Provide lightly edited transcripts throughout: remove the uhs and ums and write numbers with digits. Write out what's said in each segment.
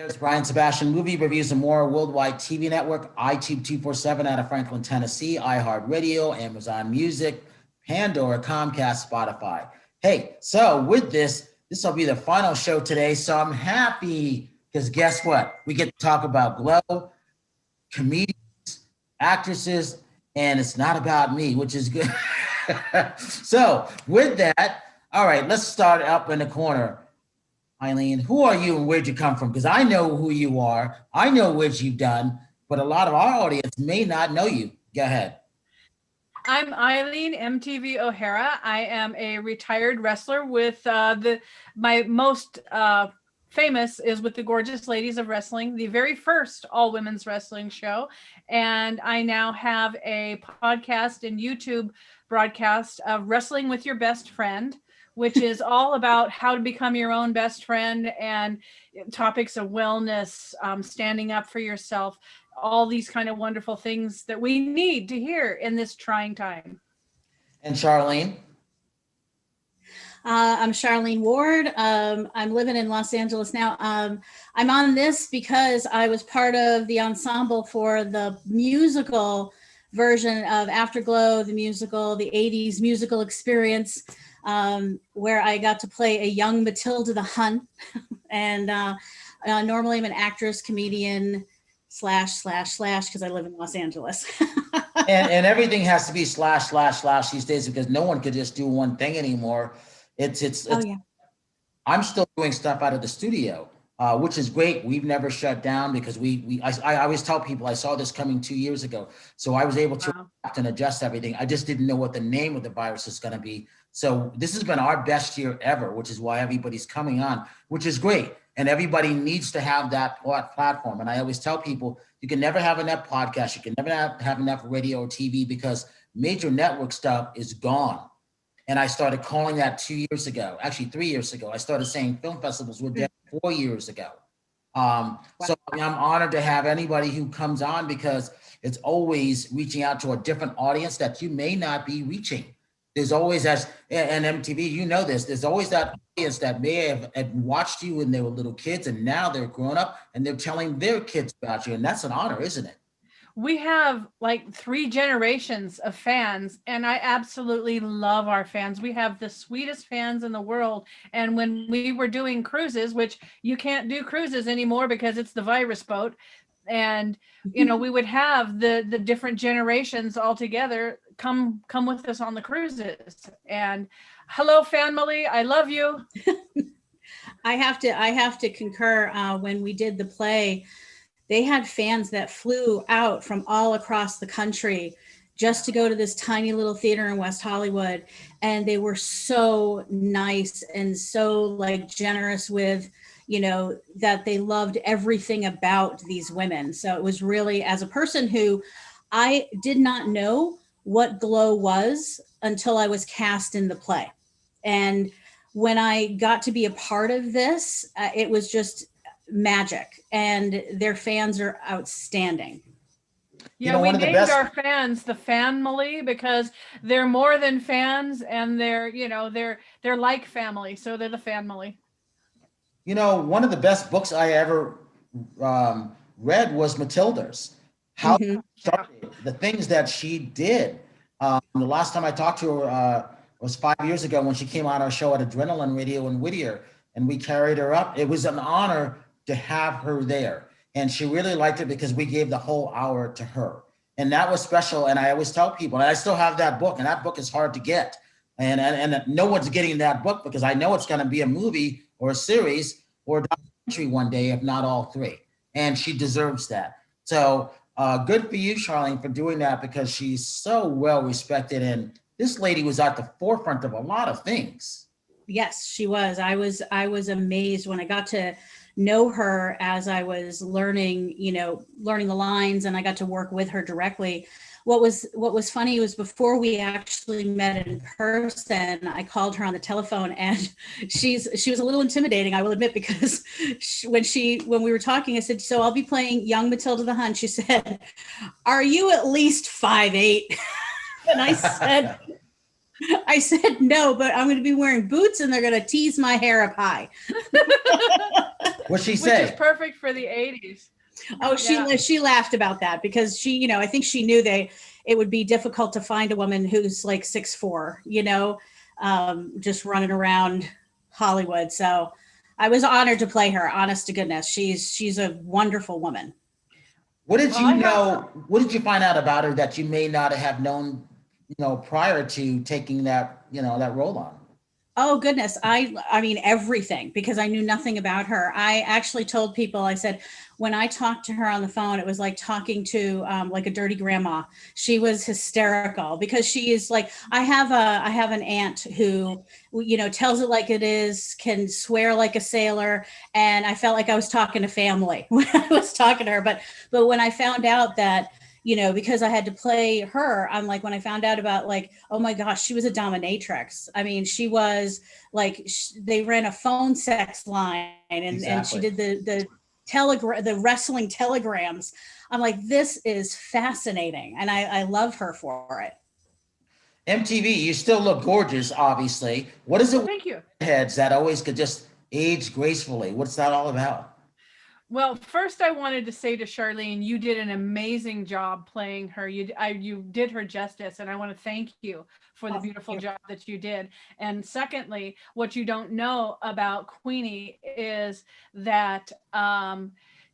It's Brian Sebastian, Movie Reviews and More, Worldwide TV Network, iTube 247 out of Franklin, Tennessee, iHeartRadio, Amazon Music, Pandora, Comcast, Spotify. Hey, so with this will be the final show today. So I'm happy because guess what? We get to talk about Glow, comedians, actresses, and it's not about me, which is good. So with that, all right, let's start up in the corner. Eileen, who are you and where'd you come from? Because I know who you are. I know what you've done, but a lot of our audience may not know you. Go ahead. I'm Eileen MTV O'Hara. I am a retired wrestler with my most famous is with the Gorgeous Ladies of Wrestling, the very first all-women's wrestling show. And I now have a podcast and YouTube broadcast of Wrestling with Your Best Friend, which is all about how to become your own best friend and topics of wellness, standing up for yourself, all these kind of wonderful things that we need to hear in this trying time. And Charlene? I'm Charlene Ward. I'm living in Los Angeles now. I'm on this because I was part of the ensemble for the musical version of AfterGLOW, the musical, the 80s musical experience, where I got to play a young Matilda the Hun. And normally I'm an actress, comedian, / because I live in Los Angeles. and everything has to be / these days because no one could just do one thing anymore. It's oh, yeah. I'm still doing stuff out of the studio, which is great. We've never shut down because I always tell people I saw this coming 2 years ago. So I was able to adapt and adjust everything. I just didn't know what the name of the virus is going to be. So this has been our best year ever, which is why everybody's coming on, which is great. And everybody needs to have that platform. And I always tell people, you can never have enough podcasts. You can never have enough radio or TV because major network stuff is gone. And I started calling that 2 years ago, actually 3 years ago. I started saying film festivals were dead 4 years ago. So I'm honored to have anybody who comes on because it's always reaching out to a different audience that you may not be reaching. There's always, as and MTV, you know this, there's always that audience that may have watched you when they were little kids and now they're grown up and they're telling their kids about you. And that's an honor, isn't it? We have like 3 generations of fans, and I absolutely love our fans. We have the sweetest fans in the world. And when we were doing cruises, which you can't do cruises anymore because it's the virus boat, and you know, we would have the different generations all together come with us on the cruises. And hello, family, I love you. I have to concur. When we did the play, they had fans that flew out from all across the country just to go to this tiny little theater in West Hollywood. And they were so nice and so like generous with, you know, that they loved everything about these women. So it was really, as a person who I did not know what Glow was until I was cast in the play. And when I got to be a part of this, it was just magic, and their fans are outstanding. Yeah, we named our fans the family because they're more than fans, and they're, you know, they're like family, so they're the family. You know, one of the best books I ever read was Matilda's. How she started, the things that she did. The last time I talked to her was 5 years ago when she came on our show at Adrenaline Radio in Whittier, and we carried her up. It was an honor to have her there. And she really liked it because we gave the whole hour to her. And that was special. And I always tell people, and I still have that book, and that book is hard to get. And no one's getting that book because I know it's going to be a movie or a series or a documentary one day, if not all 3. And she deserves that. So good for you, Charlene, for doing that because she's so well respected. And this lady was at the forefront of a lot of things. Yes, she was. I was amazed when I got to know her as I was learning the lines, and I got to work with her directly. What was funny was before we actually met in person, I called her on the telephone, and she was a little intimidating, I will admit, because when we were talking, I said, "So I'll be playing young Matilda the Hun." She said, "Are you at least 5'8"? And I said, "No, but I'm going to be wearing boots and they're going to tease my hair up high." What'd she Which say? is perfect for the 80s. Oh, Yeah. she laughed about that because she, I think she knew it would be difficult to find a woman who's like 6'4", just running around Hollywood. So I was honored to play her. Honest to goodness, she's a wonderful woman. What did Well, you know? What did you find out about her that you may not have known, prior to taking that, that role on? Oh goodness, I mean everything, because I knew nothing about her. I actually told people, I said, when I talked to her on the phone, it was like talking to like a dirty grandma. She was hysterical because she is like, I have an aunt who, tells it like it is, can swear like a sailor, and I felt like I was talking to family when I was talking to her. But when I found out that, because I had to play her, I'm like, when I found out about like, oh my gosh, she was a dominatrix. I mean, she was like, they ran a phone sex line, and she did the wrestling telegrams. I'm like, this is fascinating. And I love her for it. MTV, you still look gorgeous, obviously. What is it Thank you. with heads that always could just age gracefully? What's that all about? Well, first I wanted to say to Charlene, you did an amazing job playing her. You did her justice, and I want to thank you for the beautiful job that you did. And secondly, what you don't know about Queenie is that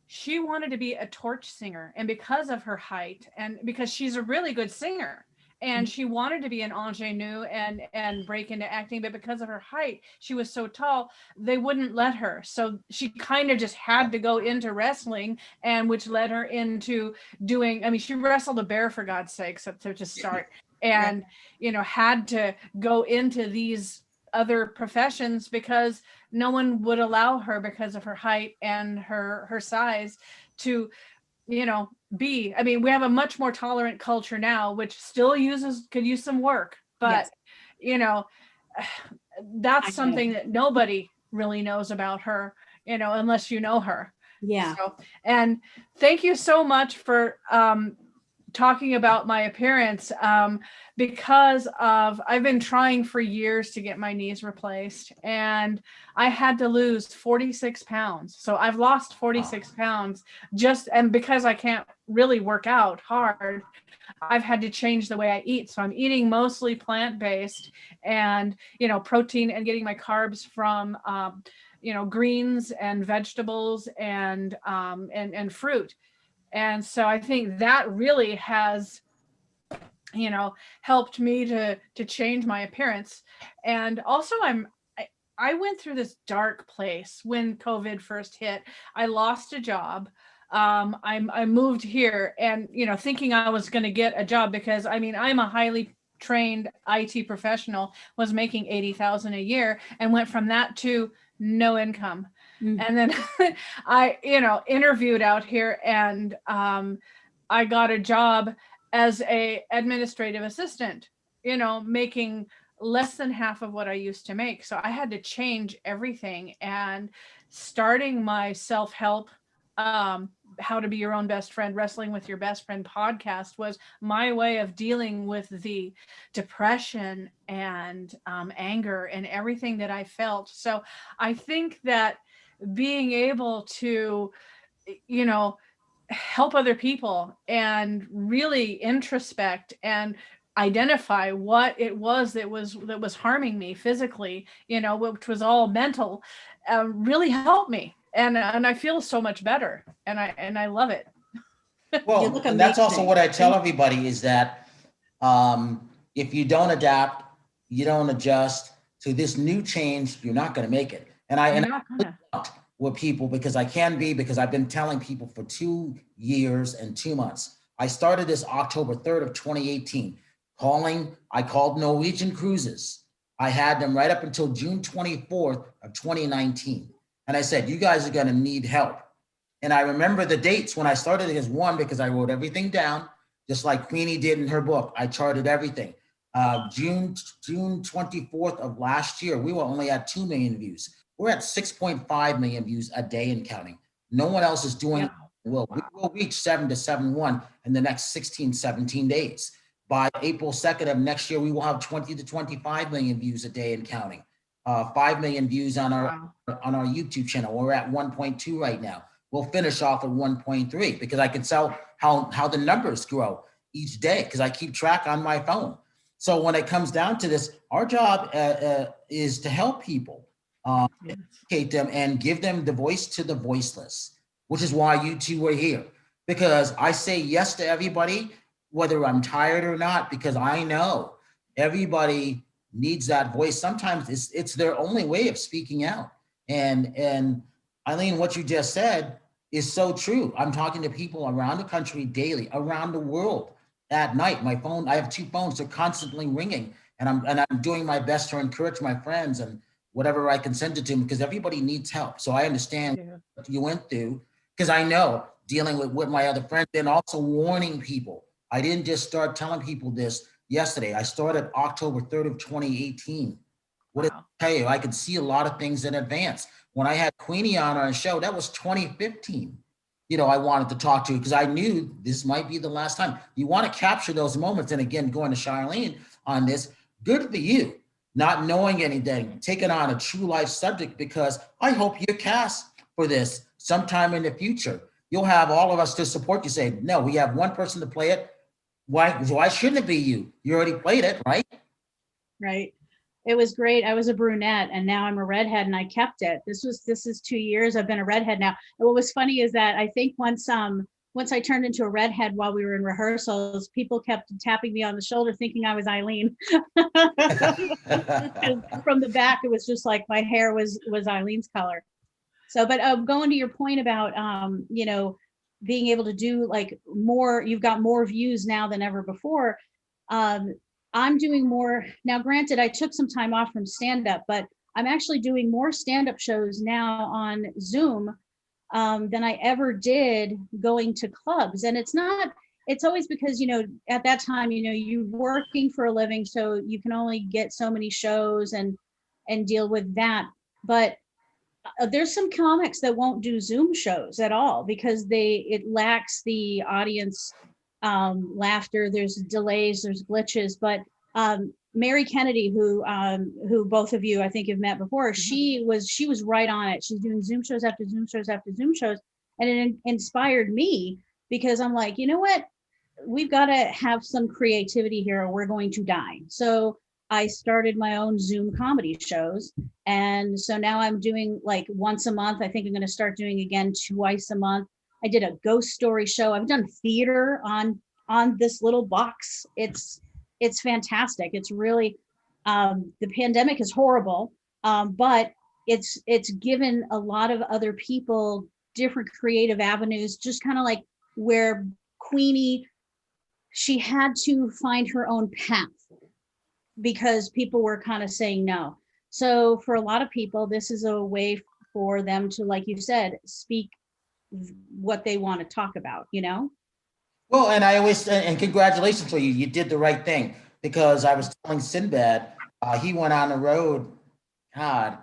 she wanted to be a torch singer, and because of her height, and because she's a really good singer, and she wanted to be an ingenue and break into acting, but because of her height, she was so tall, they wouldn't let her. So she kind of just had to go into wrestling, and which led her into doing, I mean, she wrestled a bear, for God's sakes, to start, and had to go into these other professions because no one would allow her, because of her height and her size, to I mean, we have a much more tolerant culture now, which still could use some work, but that's something that nobody really knows about her, unless you know her. Yeah. So, and thank you so much for talking about my appearance, because I've been trying for years to get my knees replaced, and I had to lose 46 pounds. So I've lost 46 pounds and because I can't really work out hard, I've had to change the way I eat. So I'm eating mostly plant-based and, protein, and getting my carbs from, greens and vegetables and fruit. And so I think that really has, helped me to change my appearance. And also I went through this dark place when COVID first hit. I lost a job. I moved here and, thinking I was going to get a job because, I mean, I'm a highly trained IT professional, was making $80,000 a year, and went from that to no income. And then I, interviewed out here, and I got a job as a administrative assistant, making less than half of what I used to make. So I had to change everything, and starting my self-help, how to be your own best friend, wrestling with your best friend podcast was my way of dealing with the depression and anger and everything that I felt. So I think that being able to, help other people and really introspect and identify what it was that was harming me physically, which was all mental, really helped me. And I feel so much better, and I love it. Well, and that's also what I tell everybody is that if you don't adapt, you don't adjust to this new change, you're not going to make it. And I with people because I've been telling people for 2 years and 2 months. I started this October 3rd of 2018. I called Norwegian Cruises. I had them right up until June 24th of 2019. And I said, you guys are going to need help. And I remember the dates when I started it as one, because I wrote everything down, just like Queenie did in her book. I charted everything. June 24th of last year, we were only at 2 million views. We're at 6.5 million views a day and counting. No one else is doing it. Well, we will reach 7 to 7.1 in the next 16, 17 days. By April 2nd of next year, we will have 20 to 25 million views a day and counting. 5 million views on Wow. our YouTube channel. We're at 1.2 right now. We'll finish off at 1.3 because I can tell how the numbers grow each day because I keep track on my phone. So when it comes down to this, our job is to help people, Yes. educate them, and give them the voice to the voiceless, which is why you two are here. Because I say yes to everybody, whether I'm tired or not, because I know everybody needs that voice. Sometimes it's their only way of speaking out. And Eileen, what you just said is so true. I'm talking to people around the country daily, around the world at night. My phone, I have 2 phones, they're constantly ringing, and I'm doing my best to encourage my friends and whatever I can send it to them because everybody needs help. So I understand what you went through because I know dealing with my other friends and also warning people. I didn't just start telling people this yesterday. I started October 3rd of 2018. What did I tell you? I could see a lot of things in advance. When I had Queenie on our show, that was 2015. I wanted to talk to you because I knew this might be the last time. You want to capture those moments. And again, going to Charlene on this, good for you, not knowing anything, taking on a true life subject, because I hope you're cast for this sometime in the future. You'll have all of us to support you. Say, no, we have one person to play it. Why shouldn't it be you? You already played it, right? Right. It was great. I was a brunette and now I'm a redhead and I kept it. This is 2 years. I've been a redhead now. And what was funny is that I think once I turned into a redhead while we were in rehearsals, people kept tapping me on the shoulder thinking I was Eileen. From the back, it was just like my hair was Eileen's color. So, but going to your point about, being able to do like more, you've got more views now than ever before. I'm doing more now. Granted, I took some time off from stand-up, but I'm actually doing more stand-up shows now on Zoom than I ever did going to clubs. And it's always because, at that time, you're working for a living, so you can only get so many shows and deal with that. But there's some comics that won't do Zoom shows at all because it lacks the audience laughter. There's delays, there's glitches. But Mary Kennedy, who both of you I think have met before, she was right on it. She's doing Zoom shows after Zoom shows after Zoom shows, and it inspired me because I'm like, you know what, we've got to have some creativity here or we're going to die. So I started my own Zoom comedy shows. And so now I'm doing like once a month. I think I'm going to start doing again twice a month. I did a ghost story show. I've done theater on this little box. It's fantastic. It's really, the pandemic is horrible, but it's given a lot of other people different creative avenues, just kind of like where Queenie, she had to find her own path because people were kind of saying no. So for a lot of people, this is a way for them to, like you said, speak what they want to talk about, Well, and I always, and congratulations to you. You did the right thing because I was telling Sinbad, he went on the road. God,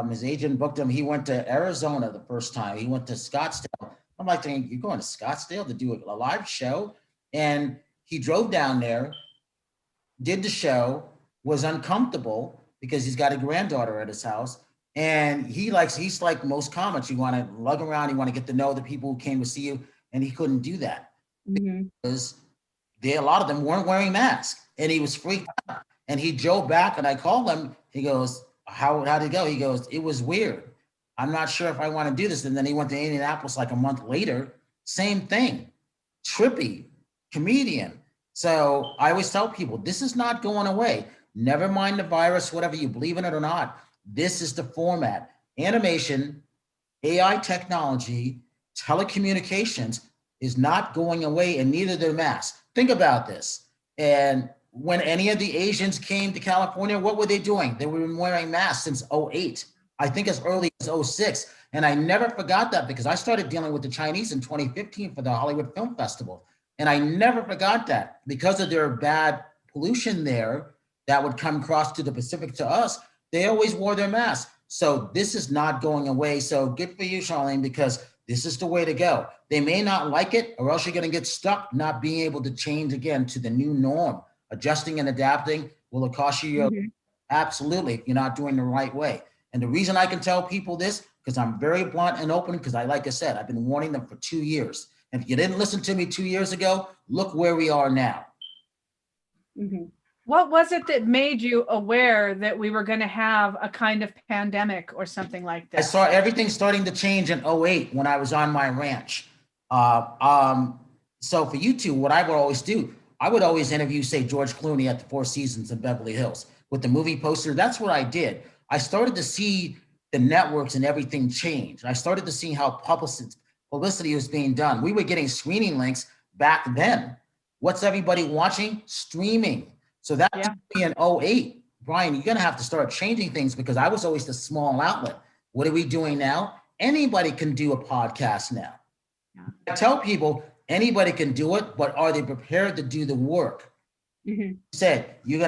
his agent booked him. He went to Arizona the first time. He went to Scottsdale. I'm like, thinking, you're going to Scottsdale to do a live show? And he drove down there, did the show, was uncomfortable because he's got a granddaughter at his house. And he's like most comics. You want to lug around, you want to get to know the people who came to see you. And he couldn't do that because a lot of them weren't wearing masks and he was freaked out. And he drove back and I called him. He goes, how'd it go? He goes, it was weird. I'm not sure if I want to do this. And then he went to Indianapolis like a month later. Same thing. Trippy, comedian. So I always tell people, this is not going away. Never mind the virus, whatever you believe in it or not. This is the format. Animation, AI technology, telecommunications is not going away, and neither the masks. Think about this. And when any of the Asians came to California, what were they doing? They were wearing masks since 2008. I think as early as 2006. And I never forgot that because I started dealing with the Chinese in 2015 for the Hollywood Film Festival. And I never forgot that because of their bad pollution there that would come across to the Pacific to us, they always wore their masks. So this is not going away. So good for you, Charlene, because this is the way to go. They may not like it, or else you're going to get stuck not being able to change again to the new norm. Adjusting and adapting, will it cost you Absolutely, you're not doing the right way. And the reason I can tell people this, because I'm very blunt and open, because like I said, I've been warning them for 2 years. And if you didn't listen to me 2 years ago, look where we are now. Mm-hmm. What was it that made you aware that we were going to have a kind of pandemic or something like that? I saw everything starting to change in 08 when I was on my ranch. So for you two, what I would always do, I would always interview, say, George Clooney at the Four Seasons in Beverly Hills with the movie poster. That's what I did. I started to see the networks and everything change. I started to see how publicity was being done. We were getting screening links back then. What's everybody watching? Streaming. So that took me in 08. Brian, you're going to have to start changing things, because I was always the small outlet. What are we doing now? Anybody can do a podcast now. Yeah. I tell people anybody can do it, but are they prepared to do the work? Mm-hmm. You said you're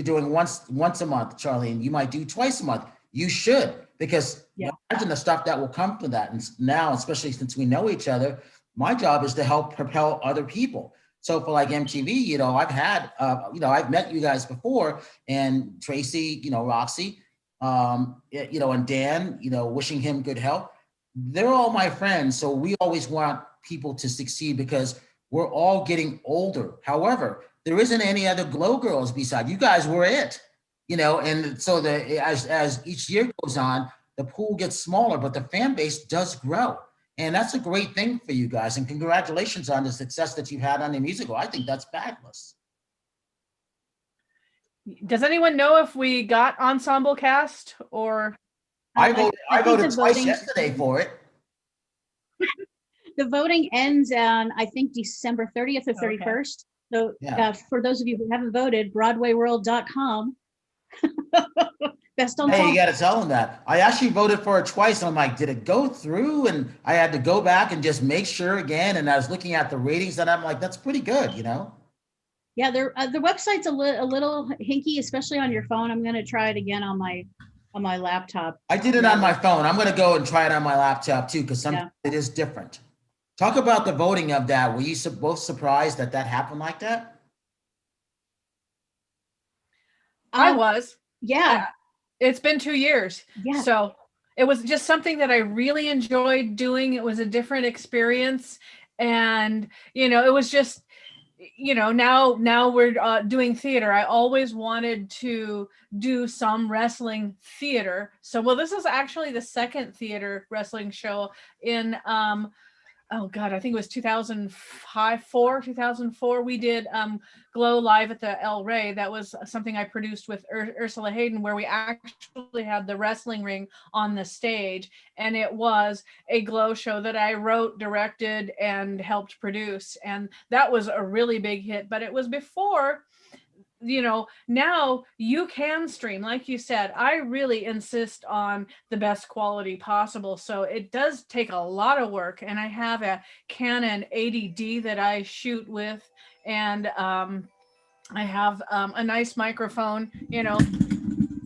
doing once a month, Charlene. You might do twice a month. You should, because imagine the stuff that will come from that. And now, especially since we know each other, my job is to help propel other people. So for like MTV, I've had, I've met you guys before, and Tracy, Roxy, and Dan, wishing him good health. They're all my friends. So we always want people to succeed, because we're all getting older. However, there isn't any other Glow girls beside you guys. Were it, and so as each year goes on, the pool gets smaller, but the fan base does grow. And that's a great thing for you guys. And congratulations on the success that you've had on the musical. I think that's fabulous. Does anyone know if we got ensemble cast or? I voted twice yesterday for it. The voting ends on, I think, December 30th or 31st. So for those of you who haven't voted, BroadwayWorld.com. Best Hey, you got to tell them that. I actually voted for it twice. And I'm like, did it go through? And I had to go back and just make sure again. And I was looking at the ratings, and I'm like, that's pretty good, Yeah, the website's a little hinky, especially on your phone. I'm going to try it again on my laptop. I did it on my phone. I'm going to go and try it on my laptop too, because it is different. Talk about the voting of that. Were you both surprised that happened like that? I was. Yeah. It's been 2 years. Yeah. So it was just something that I really enjoyed doing. It was a different experience. And, it was just, now we're doing theater. I always wanted to do some wrestling theater. So, this is actually the second theater wrestling show in, I think it was 2004. We did Glow live at the El Rey. That was something I produced with Ursula Hayden, where we actually had the wrestling ring on the stage. And it was a Glow show that I wrote, directed, and helped produce. And that was a really big hit, but it was before, now you can stream. Like you said, I really insist on the best quality possible. So it does take a lot of work. And I have a Canon 80D that I shoot with. And I have a nice microphone,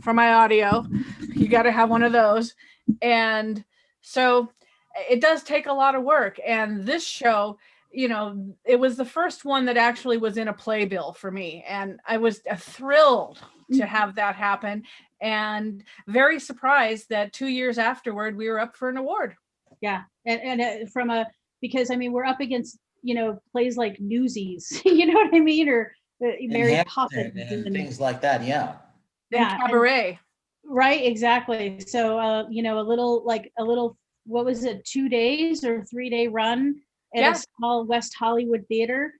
for my audio. You got to have one of those. And so it does take a lot of work. And this show, it was the first one that actually was in a playbill for me. And I was thrilled to have that happen, and very surprised that 2 years afterward, we were up for an award. Yeah. And because we're up against, plays like Newsies, you know what I mean? Or Mary Poppins and things like that. Yeah. And Cabaret. Right. Exactly. So, a little, what was it? 2 days or 3 day run at a small West Hollywood theater.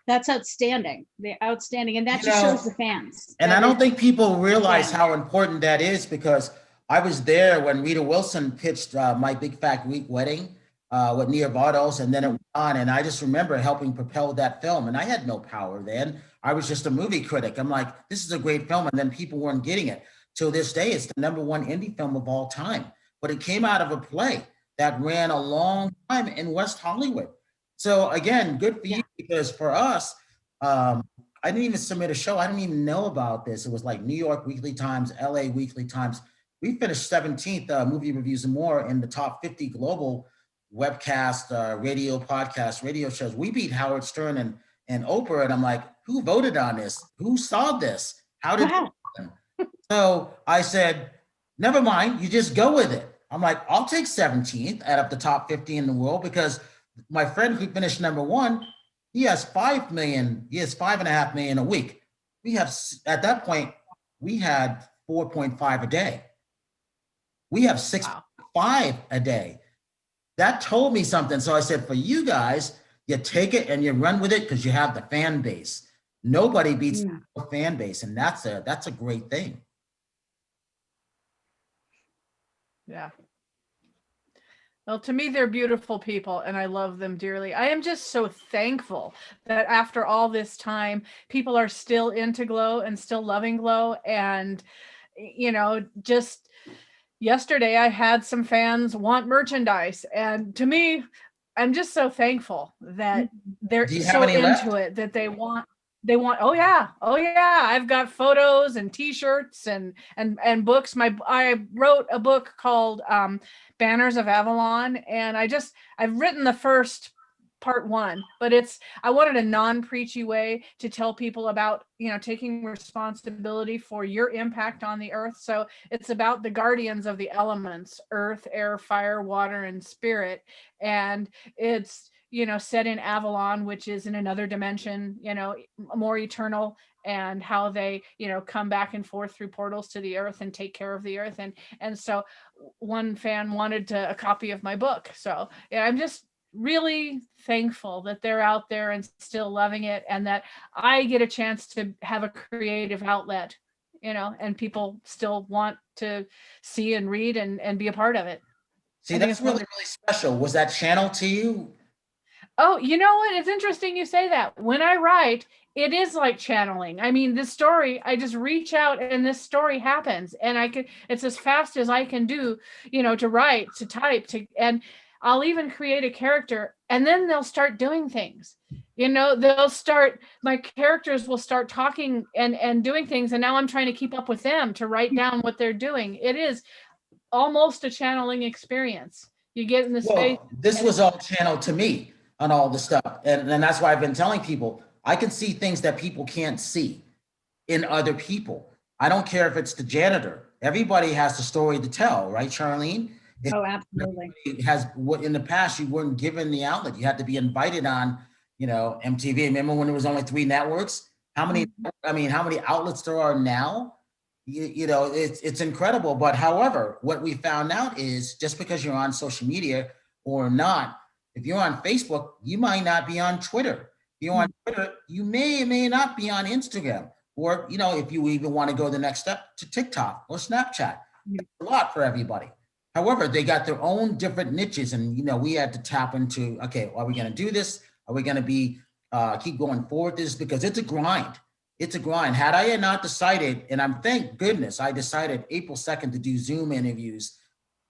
That's outstanding. They're outstanding. And that just shows the fans. And I don't think people realize how important that is, because I was there when Rita Wilson pitched My Big Fat Greek Wedding with Nia Vardos, and then it went on. And I just remember helping propel that film. And I had no power then. I was just a movie critic. I'm like, this is a great film. And then people weren't getting it. Till this day, it's the #1 indie film of all time. But it came out of a play that ran a long time in West Hollywood. So again, good for you, because for us, I didn't even submit a show. I didn't even know about this. It was like New York Weekly Times, LA Weekly Times. We finished 17th Movie Reviews and More in the top 50 global webcast, radio shows. We beat Howard Stern and Oprah. And I'm like, who voted on this? Who saw this? How did it happen? So I said, never mind, you just go with it. I'm like, I'll take 17th out of the top 50 in the world because my friend who finished number one, he has 5 million, he has 5.5 million a week. We have, at that point, we had 4.5 a day. We have 6.5 a day. That told me something. So I said, for you guys, you take it and you run with it because you have the fan base. Nobody beats the fan base, and that's a great thing. Yeah. Well, to me, they're beautiful people and I love them dearly. I am just so thankful that after all this time, people are still into Glow and still loving Glow. And, you know, just yesterday I had some fans want merchandise. And to me, I'm just so thankful that they're so into it that they want, oh yeah, I've got photos and t-shirts and books. I wrote a book called Banners of Avalon, and I've written the first part 1, but I wanted a non-preachy way to tell people about, you know, taking responsibility for your impact on the earth. So it's about the guardians of the elements, earth, air, fire, water, and spirit. And it's, you know, set in Avalon, which is in another dimension, you know, more eternal, and how they, you know, come back and forth through portals to the earth and take care of the earth. And so one fan wanted a copy of my book. So yeah, I'm just really thankful that they're out there and still loving it, and that I get a chance to have a creative outlet, you know, and people still want to see and read and be a part of it. See, that's really, really special. Was that channeled to you? Oh, you know what? It's interesting you say that. When I write, it is like channeling. I mean, this story, I just reach out and this story happens, and it's as fast as I can do, you know, to write, to type, and I'll even create a character, and then they'll start doing things. You know, my characters will start talking and doing things. And now I'm trying to keep up with them to write down what they're doing. It is almost a channeling experience. You get in the space. This was all channeled to me on all the stuff. And that's why I've been telling people, I can see things that people can't see in other people. I don't care if it's the janitor. Everybody has a story to tell, right, Charlene? Oh, absolutely. In the past, you weren't given the outlet. You had to be invited on, you know, MTV. Remember when there was only 3 networks? How many outlets there are now? You know, it's incredible. But however, what we found out is just because you're on social media or not, if you're on Facebook, you might not be on Twitter. If you're on Twitter, you may or may not be on Instagram. Or, you know, if you even want to go the next step, to TikTok or Snapchat. It's a lot for everybody. However, they got their own different niches, and, you know, we had to tap into, okay, are we going to do this? Are we going to be keep going forward this? Because it's a grind. It's a grind. Had I not decided, and thank goodness I decided April 2nd to do Zoom interviews,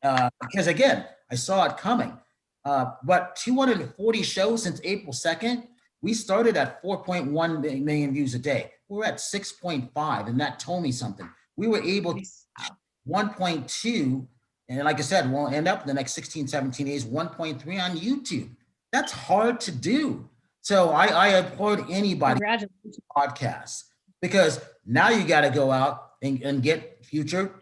because again, I saw it coming. But 240 shows since April 2nd, we started at 4.1 million views a day. We're at 6.5, and that told me something. We were able to 1.2. And like I said, we'll end up in the next 16, 17 days, 1.3 on YouTube. That's hard to do. So I applaud anybody podcasts, because now you got to go out and get future,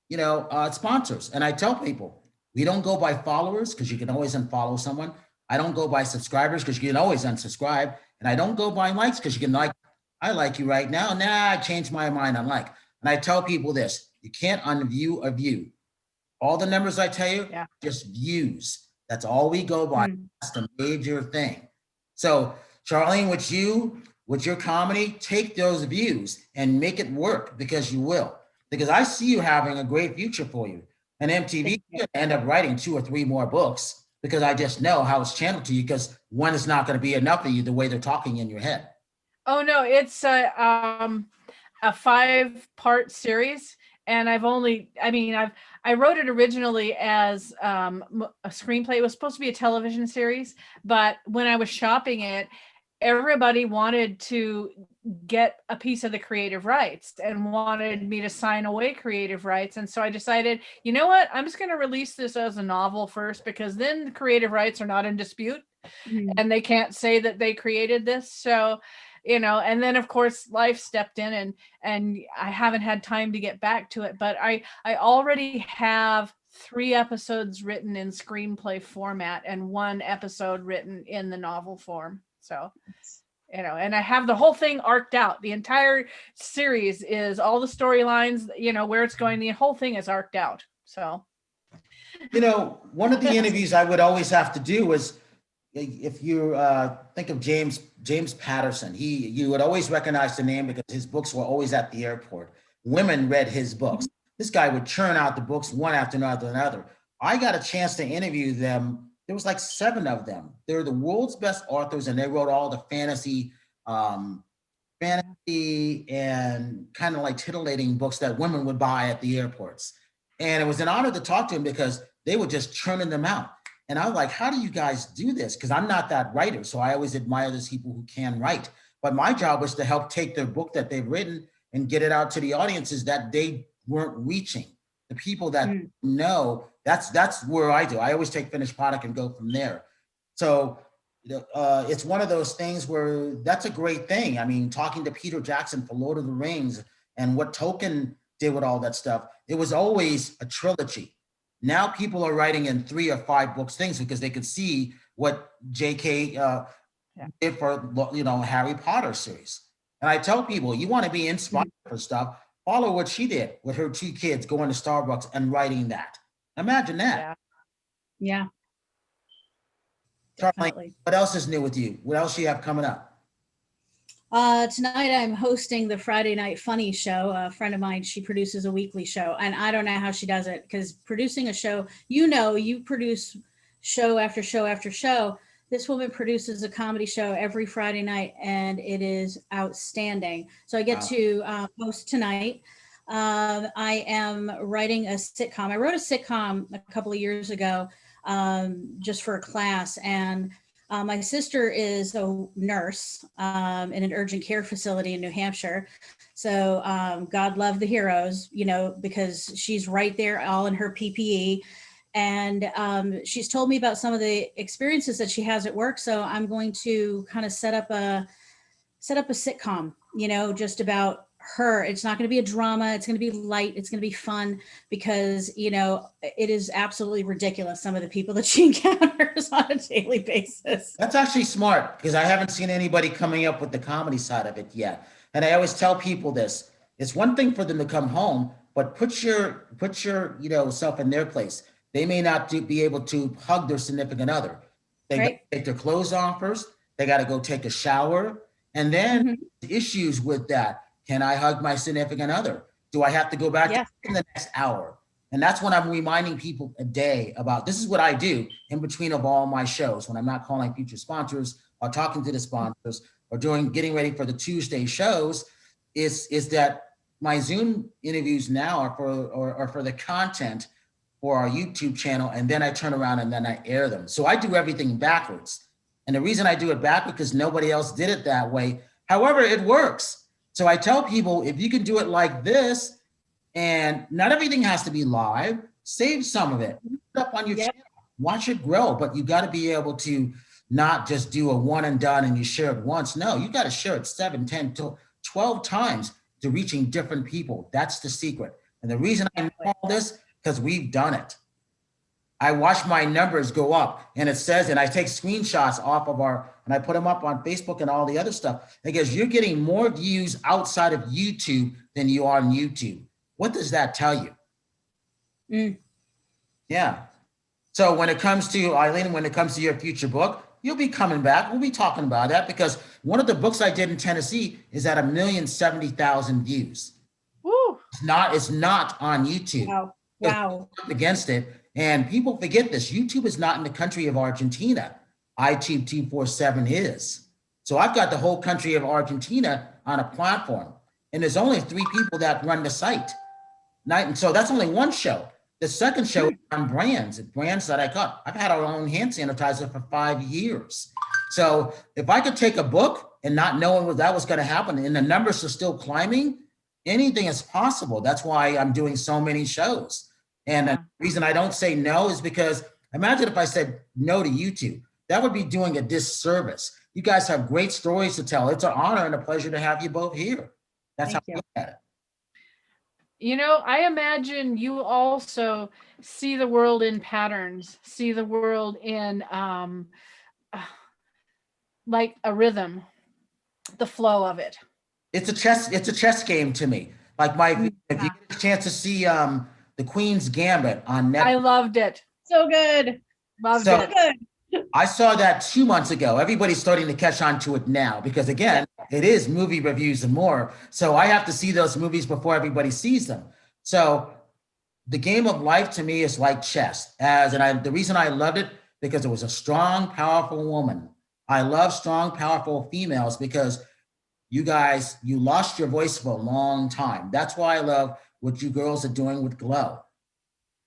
you know, sponsors. And I tell people, we don't go by followers because you can always unfollow someone. I don't go by subscribers because you can always unsubscribe. And I don't go by likes because you can I like you right now. Nah, I changed my mind on like. And I tell people this, you can't unview a view. All the numbers I tell you, just views. That's all we go by. That's the major thing. So Charlene, with your comedy, take those views and make it work, because you will. Because I see you having a great future for you. And MTV could end up writing 2 or 3 more books, because I just know how it's channeled to you, because one is not going to be enough for you the way they're talking in your head. Oh no, it's a 5-part series. And I wrote it originally as a screenplay. It was supposed to be a television series, but when I was shopping it, everybody wanted to get a piece of the creative rights and wanted me to sign away creative rights. And so I decided, you know what, I'm just going to release this as a novel first, because then the creative rights are not in dispute and they can't say that they created this. So you know, and then of course life stepped in and I haven't had time to get back to it, but I already have 3 episodes written in screenplay format and 1 episode written in the novel form. So, you know, and I have the whole thing arced out. The entire series is all the storylines, you know, where it's going, the whole thing is arced out. So, You know, one of the interviews I would always have to do was, if you think of James Patterson, you would always recognize the name because his books were always at the airport. Women read his books. This guy would churn out the books one after another. I got a chance to interview them. There was like 7 of them. They're the world's best authors, and they wrote all the fantasy and kind of like titillating books that women would buy at the airports. And it was an honor to talk to them because they were just churning them out. And I was like, how do you guys do this? Because I'm not that writer. So I always admire those people who can write. But my job was to help take their book that they've written and get it out to the audiences that they weren't reaching. The people that know, that's where I do. I always take finished product and go from there. So it's one of those things where that's a great thing. I mean, talking to Peter Jackson for Lord of the Rings and what Tolkien did with all that stuff, it was always a trilogy. Now people are writing in 3 or 5 books things because they could see what J.K. Did for, you know, Harry Potter series. And I tell people, you want to be inspired for stuff, follow what she did with her 2 kids going to Starbucks and writing that. Imagine that. Yeah. Charlene, what else is new with you? What else do you have coming up? Tonight I'm hosting the Friday Night Funny show. A friend of mine, she produces a weekly show, and I don't know how she does it, because producing a show, you know, you produce show after show after show. This woman produces a comedy show every Friday night, and it is outstanding. So I get to host tonight. I am writing a sitcom. I wrote a sitcom a couple of years ago just for a class, and my sister is a nurse in an urgent care facility in New Hampshire. So God love the heroes, you know, because she's right there all in her PPE. And she's told me about some of the experiences that she has at work. So I'm going to kind of set up a sitcom, you know, just about her. It's not going to be a drama. It's going to be light. It's going to be fun because, you know, it is absolutely ridiculous, some of the people that she encounters on a daily basis. That's actually smart because I haven't seen anybody coming up with the comedy side of it yet. And I always tell people this, it's one thing for them to come home, but put your, you know, self in their place. They may not be able to hug their significant other. They got to take their clothes off first. They got to go take a shower. And then issues with that. Can I hug my significant other? Do I have to go back in the next hour? And that's when I'm reminding people a day about, this is what I do in between of all my shows when I'm not calling future sponsors or talking to the sponsors or getting ready for the Tuesday shows, is that my Zoom interviews now are for the content for our YouTube channel. And then I turn around and then I air them. So I do everything backwards. And the reason I do it backwards because nobody else did it that way. However, it works. So I tell people, if you can do it like this, and not everything has to be live, save some of it, put it up on your channel, watch it grow, but you got to be able to not just do a one and done and you share it once. No, you got to share it 7, 10, 12 times to reaching different people. That's the secret. And the reason I know all this, because we've done it. I watch my numbers go up and it says, and I take screenshots off of and I put them up on Facebook and all the other stuff, because you're getting more views outside of YouTube than you are on YouTube. What does that tell you? Yeah. So when it comes to, Eileen, when it comes to your future book, you'll be coming back. We'll be talking about that because one of the books I did in Tennessee is at 1,070,000 views. Woo. It's not on YouTube. Wow. Against it. And people forget this. YouTube is not in the country of Argentina. iTube 247 is. So I've got the whole country of Argentina on a platform. And there's only 3 people that run the site. And so that's only one show. The second show is on brands that I got. I've had our own hand sanitizer for 5 years. So if I could take a book and not knowing that was going to happen and the numbers are still climbing, anything is possible. That's why I'm doing so many shows. And the reason I don't say no is because imagine if I said no to YouTube, that would be doing a disservice. You guys have great stories to tell. It's an honor and a pleasure to have you both here. That's how I look at it. You know, I imagine you also see the world in patterns, see the world in like a rhythm, the flow of it. It's a chess game to me. Like if you get a chance to see the Queen's Gambit on Netflix. I loved it. So good. Loved it. Good. I saw that 2 months ago. Everybody's starting to catch on to it now because, again, it is movie reviews and more. So I have to see those movies before everybody sees them. So the game of life to me is like chess. The reason I loved it because it was a strong, powerful woman. I love strong, powerful females because you guys, you lost your voice for a long time. That's why I love what you girls are doing with Glow.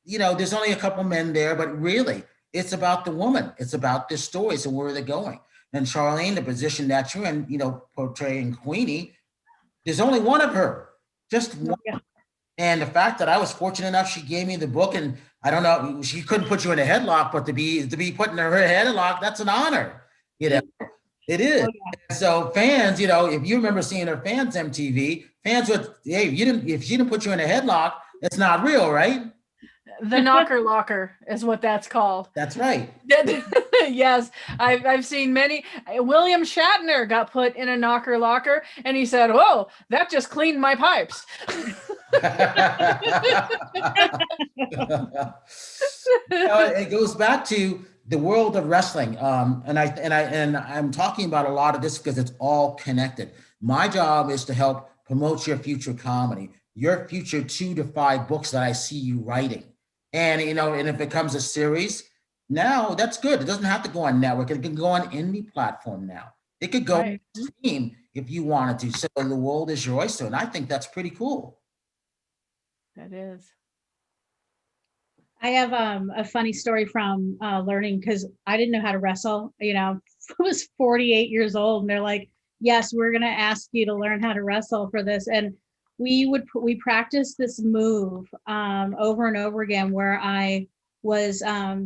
You know, there's only a couple men there, but really, it's about the woman. It's about their stories and where they're going. And Charlene, the position that you're in, you know, portraying Queenie, there's only one of her, just one. Yeah. And the fact that I was fortunate enough, she gave me the book, and I don't know, she couldn't put you in a headlock, but to be put in her headlock, that's an honor. You know, it is. Oh, yeah. So fans, you know, if you remember seeing her fans MTV, fans would, hey, if she didn't put you in a headlock, it's not real, right? The knocker locker is what that's called. That's right. Yes, I've seen many. William Shatner got put in a knocker locker, and he said, "Whoa, that just cleaned my pipes." It goes back to the world of wrestling, and I'm talking about a lot of this because it's all connected. My job is to help promote your future comedy, your future 2 to 5 books that I see you writing. And, you know, and if it becomes a series, now that's good. It doesn't have to go on network. It can go on any platform now. It could go on stream if you wanted to. So the world is your oyster. And I think that's pretty cool. That is. I have a funny story from learning, because I didn't know how to wrestle. You know, I was 48 years old, and they're like, yes, we're going to ask you to learn how to wrestle for this. And we practiced this move over and over again, where I was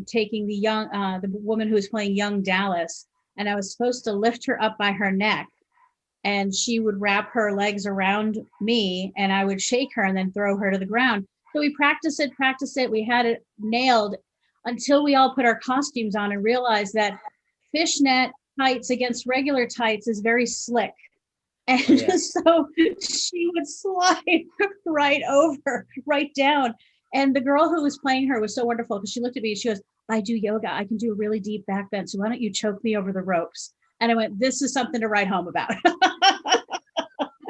taking the woman who was playing young Dallas, and I was supposed to lift her up by her neck, and she would wrap her legs around me, and I would shake her and then throw her to the ground. So we practiced it. We had it nailed until we all put our costumes on and realized that fishnet tights against regular tights is very slick. And so she would slide right down. And the girl who was playing her was so wonderful, because she looked at me and she goes, I do yoga. I can do a really deep back bend. So why don't you choke me over the ropes? And I went, this is something to write home about.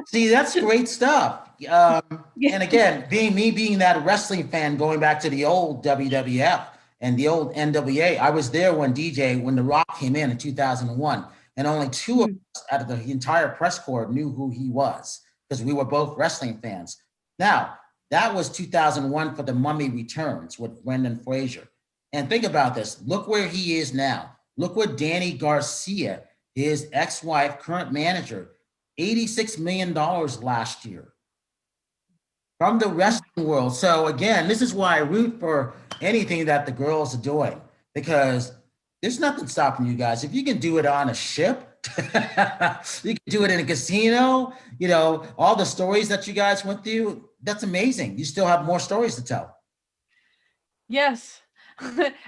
See, that's great stuff. And again, being that wrestling fan, going back to the old WWF and the old NWA, I was there when The Rock came in 2001. And only 2 of us out of the entire press corps knew who he was, because we were both wrestling fans. Now, that was 2001 for The Mummy Returns with Brendan Fraser. And think about this. Look where he is now. Look what Danny Garcia, his ex-wife, current manager, $86 million last year from the wrestling world. So again, this is why I root for anything that the girls are doing, because there's nothing stopping you guys. If you can do it on a ship, you can do it in a casino, you know, all the stories that you guys went through, that's amazing. You still have more stories to tell. Yes.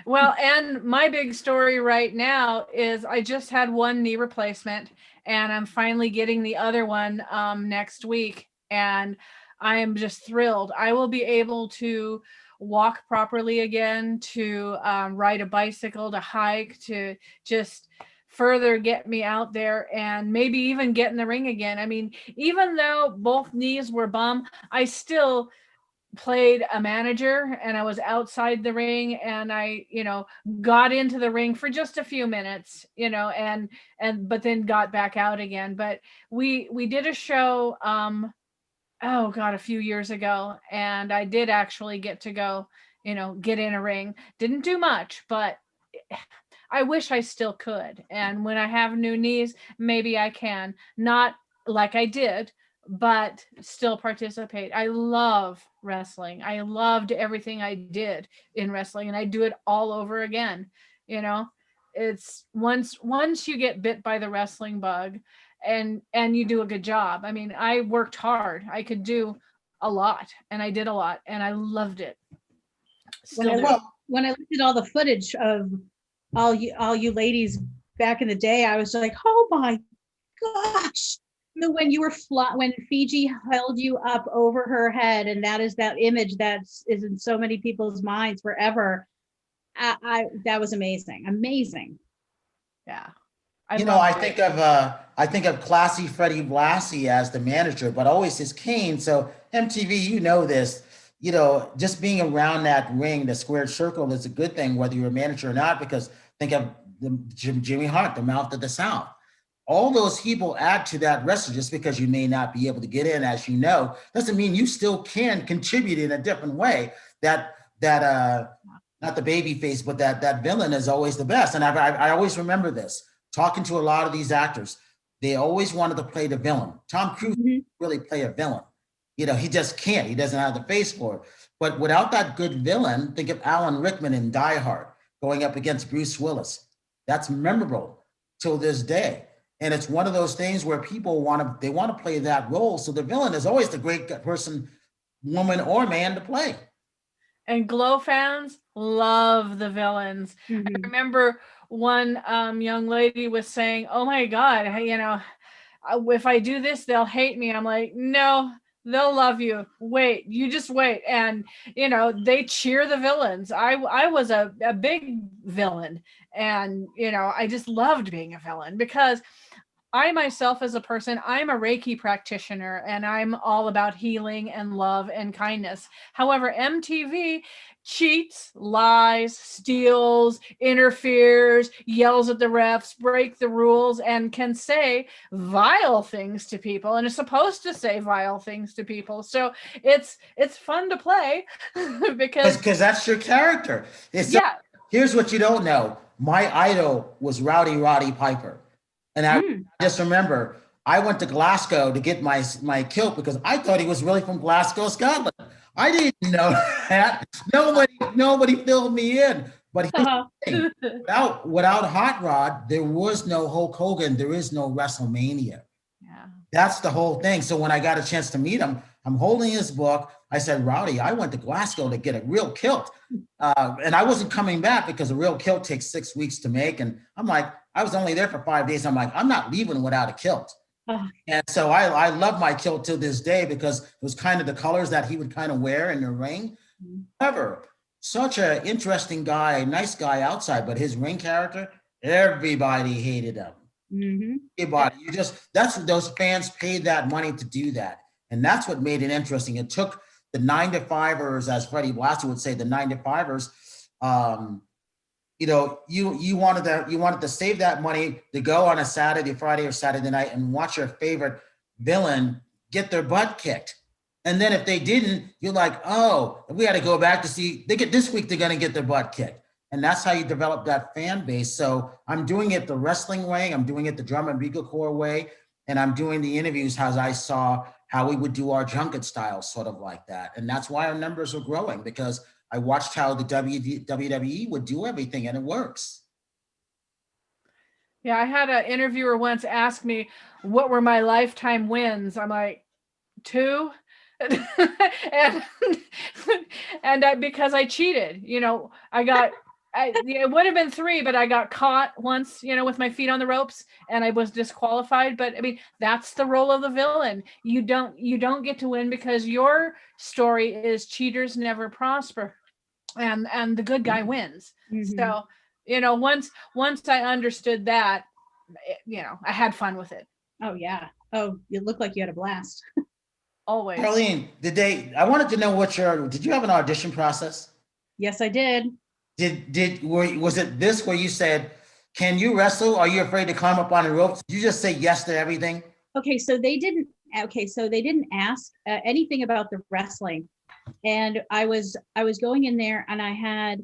Well, and my big story right now is I just had 1 knee replacement, and I'm finally getting the other one next week. And I am just thrilled. I will be able to walk properly again, to ride a bicycle, to hike, to just further get me out there and maybe even get in the ring again. I mean, even though both knees were bum, I still played a manager, and I was outside the ring, and I, you know, got into the ring for just a few minutes, you know, but then got back out again. But we did a show, oh God, a few years ago, and I did actually get to go, you know, get in a ring. Didn't do much, but I wish I still could. And when I have new knees, maybe I can, not like I did, but still participate. I love wrestling. I loved everything I did in wrestling, and I do it all over again, you know. it's once you get bit by the wrestling bug and you do a good job. I mean, I worked hard. I could do a lot and I did a lot and I loved it. When I looked at all the footage of all you ladies back in the day, I was like, oh my gosh. When you were when Fiji held you up over her head, and that is that image that is in so many people's minds forever. That was amazing. Yeah. I think of classy Freddie Blassie as the manager, but always his cane. So MTV, you know this, just being around that ring, the squared circle, is a good thing, whether you're a manager or not, because think of Jimmy Hart, the mouth of the South. All those people add to that wrestler. Just because you may not be able to get in, as you know, doesn't mean you still can contribute in a different way. That not the baby face, but that villain is always the best. And I always remember this, talking to a lot of these actors, they always wanted to play the villain. Tom Cruise really play a villain. He just can't. He doesn't have the face for it. But without that good villain, think of Alan Rickman in Die Hard going up against Bruce Willis. That's memorable till this day. And it's one of those things where people want to play that role. So the villain is always the great person, woman or man, to play. And Glow fans love the villains. I remember one young lady was saying, oh my God, if I do this, they'll hate me. I'm like, no, they'll love you. Wait, you just wait. And, they cheer the villains. I was a big villain. And, I just loved being a villain because I myself as a person, I'm a Reiki practitioner and I'm all about healing and love and kindness. However, MTV cheats, lies, steals, interferes, yells at the refs, break the rules, and can say vile things to people and is supposed to say vile things to people. So it's fun to play because that's your character. Here's what you don't know. My idol was Rowdy Roddy Piper. And I just remember I went to Glasgow to get my kilt because I thought he was really from Glasgow, Scotland. I didn't know that. Nobody filled me in. But without Hot Rod, there was no Hulk Hogan. There is no WrestleMania. Yeah. That's the whole thing. So when I got a chance to meet him, I'm holding his book. I said, Rowdy, I went to Glasgow to get a real kilt. And I wasn't coming back because a real kilt takes 6 weeks to make. And I'm like, I was only there for 5 days. I'm like, I'm not leaving without a kilt. And so I love my kilt to this day because it was kind of the colors that he would kind of wear in the ring. However, such an interesting guy, nice guy outside, but his ring character, everybody hated him. Everybody, those fans paid that money to do that. And that's what made it interesting. It took the 9-to-5ers, as Freddie Blassie would say, the 9-to-5ers, you wanted to save that money to go on a Friday or Saturday night and watch your favorite villain get their butt kicked. And then if they didn't, you're like, oh, we had to go back to see, this week they're going to get their butt kicked. And that's how you develop that fan base. So I'm doing it the wrestling way. I'm doing it the drum and bugle corps way. And I'm doing the interviews as I saw how we would do our junket style, sort of like that. And that's why our numbers are growing, because I watched how the WWE would do everything, and it works. Yeah, I had an interviewer once ask me what were my lifetime wins. I'm like, 2. and because I cheated, it would have been 3, but I got caught once, with my feet on the ropes and I was disqualified. But I mean, that's the role of the villain. You don't get to win because your story is cheaters never prosper. And the good guy wins. So, once I understood that, I had fun with it. Oh yeah. Oh, you look like you had a blast. Always. Charlene, I wanted to know did you have an audition process? Yes, I did. Was it this where you said, can you wrestle? Are you afraid to climb up on the ropes? Did you just say yes to everything? Okay, so they didn't ask anything about the wrestling. And I was going in there and I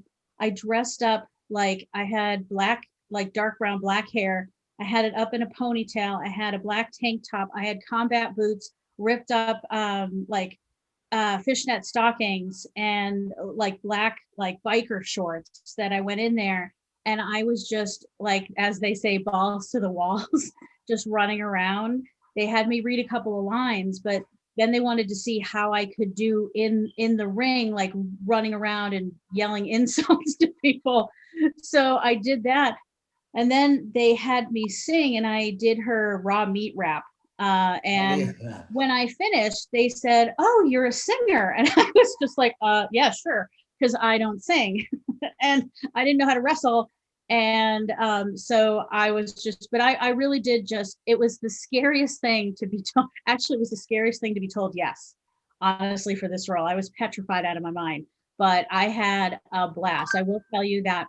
dressed up like I had black, like dark brown black hair. I had it up in a ponytail. I had a black tank top. I had combat boots, ripped up fishnet stockings, and like black like biker shorts that I went in there. And I was just like, as they say, balls to the walls, just running around. They had me read a couple of lines, but then they wanted to see how I could do in the ring, like running around and yelling insults to people. So I did that. And then they had me sing, and I did her raw meat rap. And when I finished, they said, "Oh, you're a singer." And I was just like, yeah, sure. Because I don't sing and I didn't know how to wrestle. And so I was just, but I really did just, it was the scariest thing to be told. Actually, it was the scariest thing to be told yes, honestly, for this role. I was petrified out of my mind, but I had a blast. I will tell you that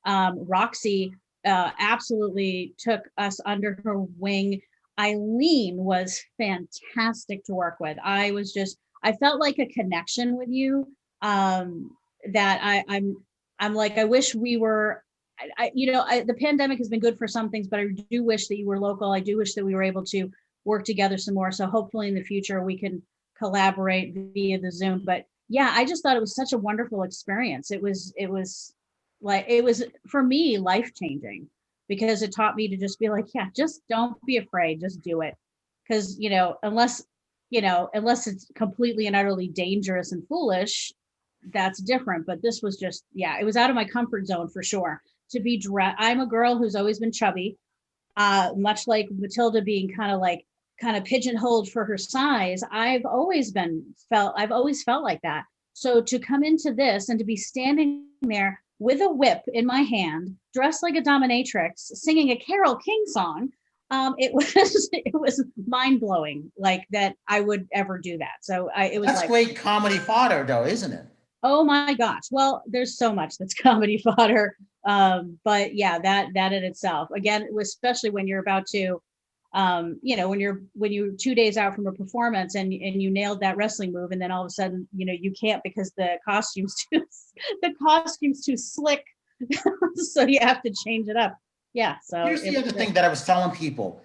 Roxy absolutely took us under her wing. Eileen was fantastic to work with. I felt like a connection with you. That I'm like, I wish we were, the pandemic has been good for some things, but I do wish that you were local. I do wish that we were able to work together some more. So hopefully in the future we can collaborate via the Zoom. But yeah, I just thought it was such a wonderful experience. It was for me life-changing, because it taught me to just be like, yeah, just don't be afraid, just do it. Because unless it's completely and utterly dangerous and foolish, that's different. But this was just, yeah, it was out of my comfort zone for sure. To be I'm a girl who's always been chubby, much like Matilda being kind of pigeonholed for her size. I've always felt like that. So to come into this and to be standing there with a whip in my hand, dressed like a dominatrix, singing a Carole King song, it was mind blowing, like that I would ever do that. So that's great comedy fodder, though, isn't it? Oh my gosh. Well, there's so much that's comedy fodder. But yeah, that in itself, again, especially when you're about to, when you're 2 days out from a performance and you nailed that wrestling move, and then all of a sudden, you can't because the costume's too slick. So you have to change it up. Yeah. So here's the other thing that I was telling people.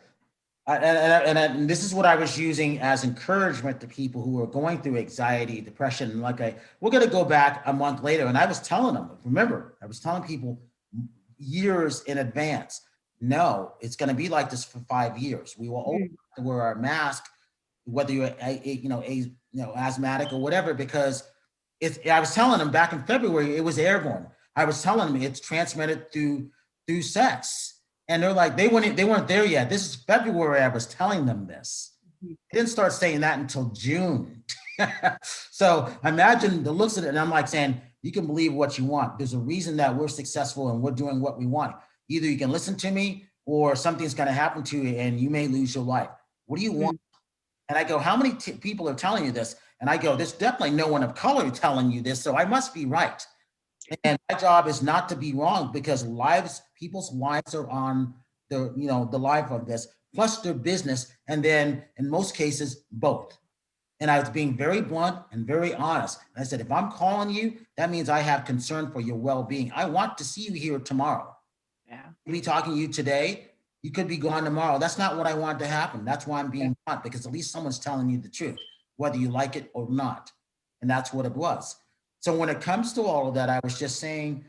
And this is what I was using as encouragement to people who are going through anxiety, depression. We're going to go back a month later. And I was telling them, I was telling people years in advance, no, it's going to be like this for 5 years. We will always have to wear our mask, whether you're, asthmatic or whatever, because I was telling them back in February, it was airborne. I was telling them it's transmitted through sex. And they're like, they weren't there yet. This is February. I was telling them this. They didn't start saying that until June. So imagine the looks of it. And I'm like saying, you can believe what you want. There's a reason that we're successful and we're doing what we want. Either you can listen to me or something's going to happen to you and you may lose your life. What do you want? And I go, how many people are telling you this? And I go, there's definitely no one of color telling you this. So I must be right. And my job is not to be wrong, because people's lives are on the life of this, plus their business. And then in most cases, both. And I was being very blunt and very honest. I said, if I'm calling you, that means I have concern for your well-being. I want to see you here tomorrow. Yeah. I'll be talking to you today. You could be gone tomorrow. That's not what I want to happen. That's why I'm being blunt, because at least someone's telling you the truth, whether you like it or not. And that's what it was. So when it comes to all of that, I was just saying,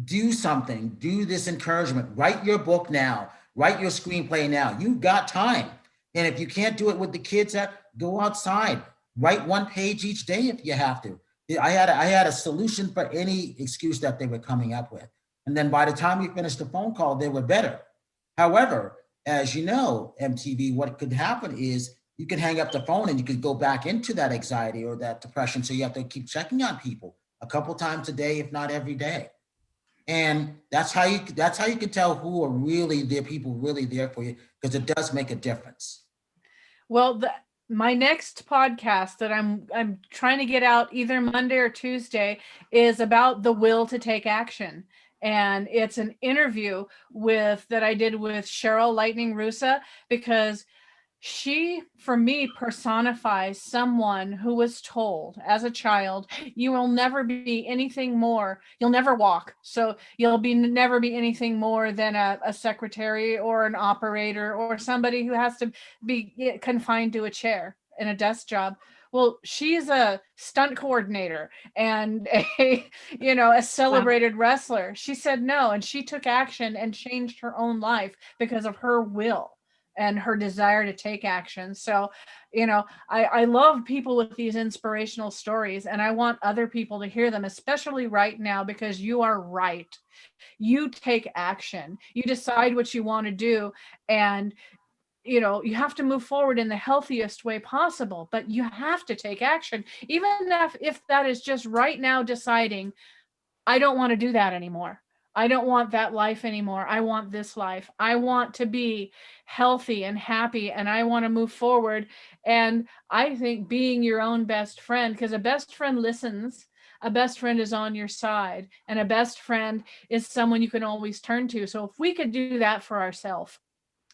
do something, do this encouragement, write your book now, write your screenplay now. You've got time. And if you can't do it with the kids, go outside, write 1 page each day if you have to. I had a solution for any excuse that they were coming up with. And then by the time we finished the phone call, they were better. However, as you know, MTV, what could happen is you could hang up the phone and you could go back into that anxiety or that depression. So you have to keep checking on people a couple times a day, if not every day. And that's how you can tell who are really there, people really there for you, because it does make a difference. Well, my next podcast that I'm trying to get out either Monday or Tuesday is about the will to take action. And it's an interview that I did with Cheryl Lightning Russa, because she, for me, personifies someone who was told as a child, you will never be anything more. You'll never walk. So you'll never be anything more than a secretary or an operator or somebody who has to be confined to a chair in a desk job. well, she's a stunt coordinator and a, a celebrated wrestler. She said no, and she took action and changed her own life because of her will and her desire to take action. So, I love people with these inspirational stories, and I want other people to hear them, especially right now, because you are right. You take action, you decide what you want to do, and you have to move forward in the healthiest way possible, but you have to take action, even if that is just right now deciding, I don't want to do that anymore. I don't want that life anymore. I want this life. I want to be healthy and happy, and I want to move forward. And I think being your own best friend, because a best friend listens, a best friend is on your side, and a best friend is someone you can always turn to. So if we could do that for ourselves,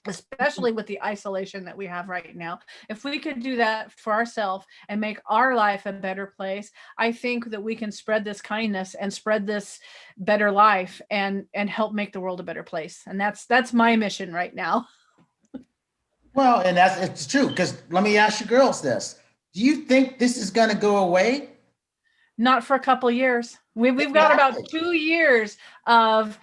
especially with the isolation that we have right now, if we could do that for ourselves and make our life a better place, I think that we can spread this kindness and spread this better life and help make the world a better place. And that's my mission right now. Well, and it's true, because let me ask you girls this. Do you think this is going to go away? Not for a couple of years. We've got about 2 years of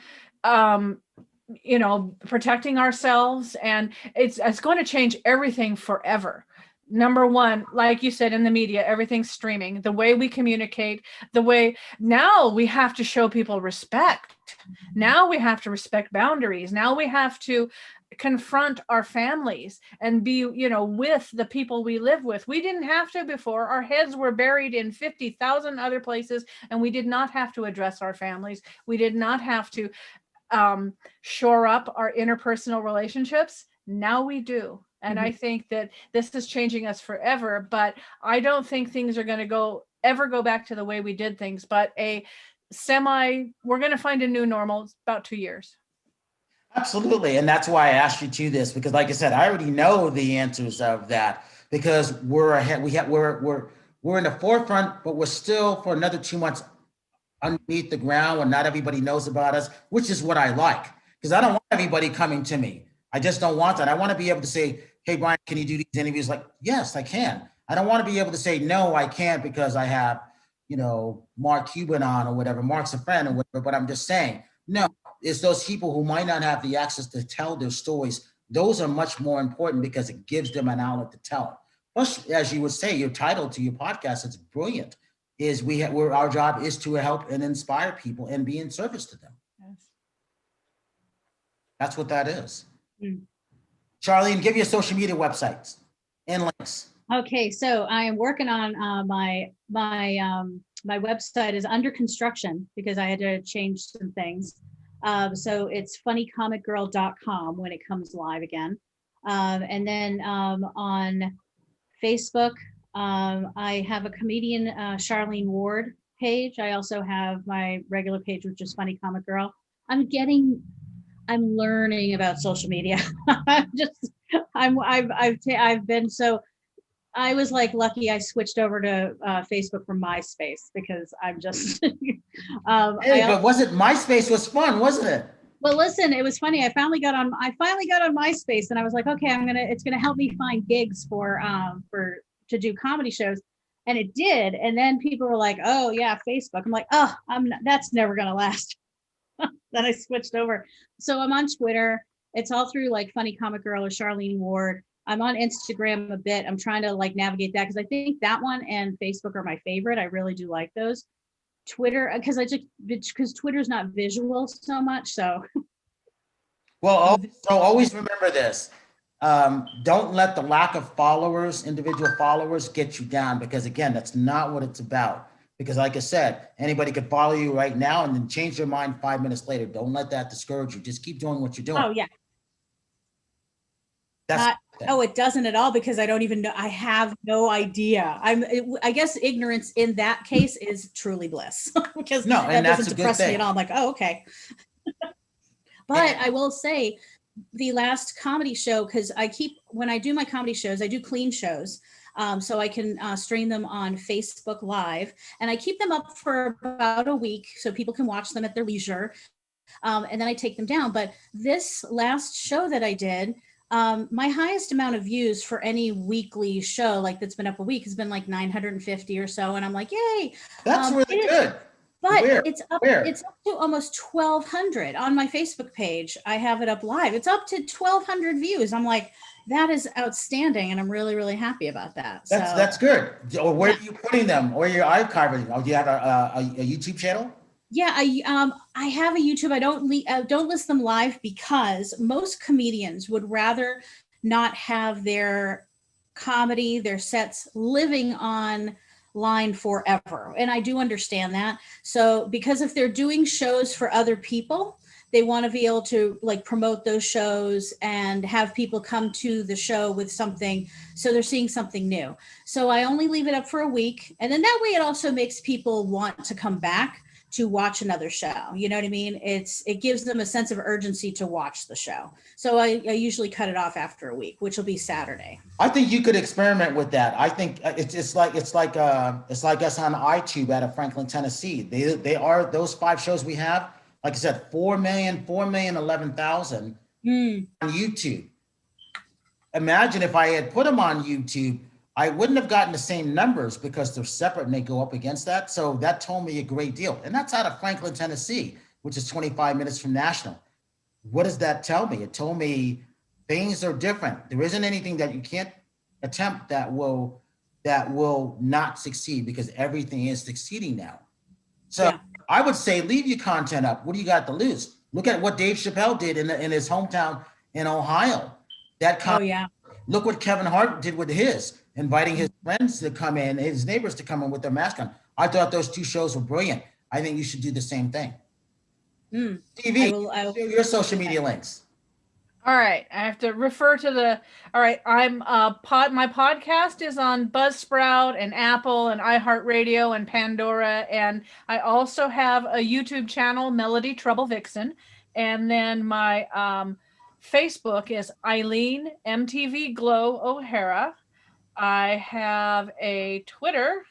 protecting ourselves, and it's going to change everything forever. Number one, like you said, in the media, everything's streaming. The way we communicate, now we have to show people respect. Now we have to respect boundaries. Now we have to confront our families and be, with the people we live with. We didn't have to before. Our heads were buried in 50,000 other places, and we did not have to address our families. We did not have to shore up our interpersonal relationships. Now we do. And I think that this is changing us forever, but I don't think things are going to ever go back to the way we did things, but we're going to find a new normal. It's about 2 years. Absolutely. And that's why I asked you to this, because like I said, I already know the answers of that, because we're ahead. We're in the forefront, but we're still for another 2 months underneath the ground when not everybody knows about us, which is what I like, because I don't want everybody coming to me. I just don't want that. I want to be able to say, hey, Brian, can you do these interviews? Like, yes, I can. I don't want to be able to say, no, I can't because I have, Mark Cuban on or whatever. Mark's a friend or whatever, but I'm just saying, no, it's those people who might not have the access to tell their stories. Those are much more important because it gives them an outlet to tell. Plus, as you would say, your title to your podcast, it's brilliant. Our job is to help and inspire people and be in service to them. Yes. That's what that is. Charlene, give your social media websites and links. Okay, so I am working on my website is under construction because I had to change some things. So it's funnycomicgirl.com when it comes live again. And then on Facebook, I have a comedian, Charlene Ward page. I also have my regular page, which is Funny Comic Girl. I'm learning about social media. I was like lucky I switched over to Facebook from MySpace because I'm just. But MySpace was fun, wasn't it? Well, listen, it was funny. I finally got on MySpace, and I was like, okay, it's gonna help me find gigs to do comedy shows, and it did. And then people were like, oh yeah, Facebook. I'm like, oh, that's never gonna last. Then I switched over. So I'm on Twitter. It's all through like Funny Comic Girl or Charlene Ward. I'm on Instagram a bit. I'm trying to like navigate that because I think that one and Facebook are my favorite. I really do like those. Twitter, because Twitter's not visual so much. So. Well, so always remember this. Don't let the lack of individual followers get you down, because again, that's not what it's about. Because like I said, anybody could follow you right now and then change their mind 5 minutes later. Don't let that discourage you. Just keep doing what you're doing. Oh yeah. It doesn't at all, because I don't even know. I have no idea. I guess ignorance in that case is truly bliss because that doesn't depress me at all. I'm like, oh, okay. But I will say the last comedy show, because when I do my comedy shows, I do clean shows. So I can stream them on Facebook Live, and I keep them up for about a week so people can watch them at their leisure. And then I take them down. But this last show that I did, My highest amount of views for any weekly show, like that's been up a week, has been like 950 or so. And I'm like, yay. That's really good. But Where? it's up Where? to almost 1,200 on my Facebook page. I have it up live. It's up to 1,200 views. I'm like, that is outstanding. And I'm really, really happy about that. That's good. Or where are you putting them? Or you're archiving? Oh, do you have a YouTube channel? Yeah, I have a YouTube. I don't list them live because most comedians would rather not have their comedy, their sets living online forever. And I do understand that. So because if they're doing shows for other people, they want to be able to like promote those shows and have people come to the show with something. So they're seeing something new. So I only leave it up for a week. And then that way it also makes people want to come back to watch another show. You know what I mean? It gives them a sense of urgency to watch the show. So I usually cut it off after a week, which will be Saturday. I think you could experiment with that. I think it's like us on iTube out of Franklin, Tennessee. They are those 5 shows we have. Like I said, 4,011,000 on YouTube. Imagine if I had put them on YouTube, I wouldn't have gotten the same numbers because they're separate and they go up against that. So that told me a great deal. And that's out of Franklin, Tennessee, which is 25 minutes from Nashville. What does that tell me? It told me things are different. There isn't anything that you can't attempt that will not succeed because everything is succeeding now. So yeah. I would say leave your content up. What do you got to lose? Look at what Dave Chappelle did in his hometown in Ohio. Look what Kevin Hart did with his, inviting his friends to come in, his neighbors to come in with their mask on. I thought those 2 shows were brilliant. I think you should do the same thing. TV, your social media links. All right, I have to refer to all right, my podcast is on Buzzsprout and Apple and iHeartRadio and Pandora. And I also have a YouTube channel, Melody Trouble Vixen. And then my Facebook is Eileen MTV Glow O'Hara. I have a Twitter.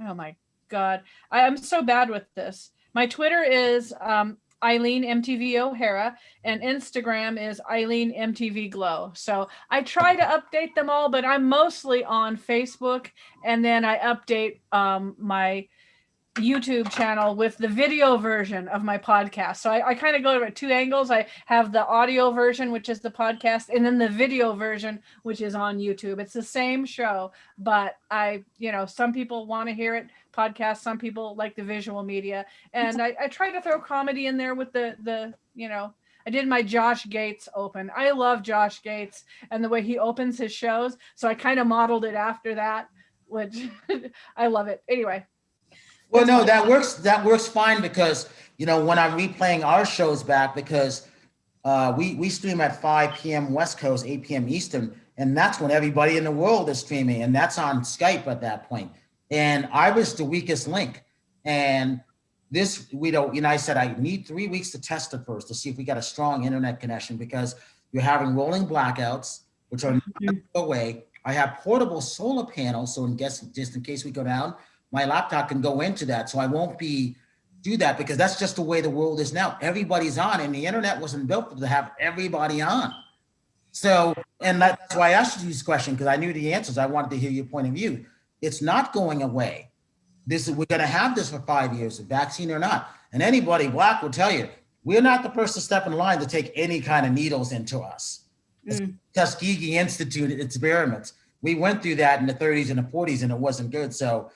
Oh my God. I am so bad with this. My Twitter is Eileen MTV O'Hara, and Instagram is Eileen MTV Glow. So I try to update them all, but I'm mostly on Facebook, and then I update my YouTube channel with the video version of my podcast. So I kind of go at 2 angles. I have the audio version, which is the podcast, and then the video version, which is on YouTube. It's the same show, but some people want to hear it podcast. Some people like the visual media. And I try to throw comedy in there with I did my Josh Gates open. I love Josh Gates and the way he opens his shows. So I kind of modeled it after that, which I love it. Anyway. Well, no, that works fine because, when I'm replaying our shows back, because we stream at 5 p.m. West Coast, 8 p.m. Eastern, and that's when everybody in the world is streaming, and that's on Skype at that point. And I was the weakest link. And I said, I need 3 weeks to test it first to see if we got a strong internet connection because you're having rolling blackouts, which are not going away. I have portable solar panels, so just in case we go down, my laptop can go into that. So I won't do that because that's just the way the world is now. Everybody's on, and the internet wasn't built to have everybody on. So, and that's why I asked you this question, because I knew the answers. I wanted to hear your point of view. It's not going away. We're going to have this for 5 years, a vaccine or not. And anybody Black will tell you, we're not the first to step in line to take any kind of needles into us. It's Tuskegee Institute experiments. We went through that in the 30s and the 40s, and it wasn't good. So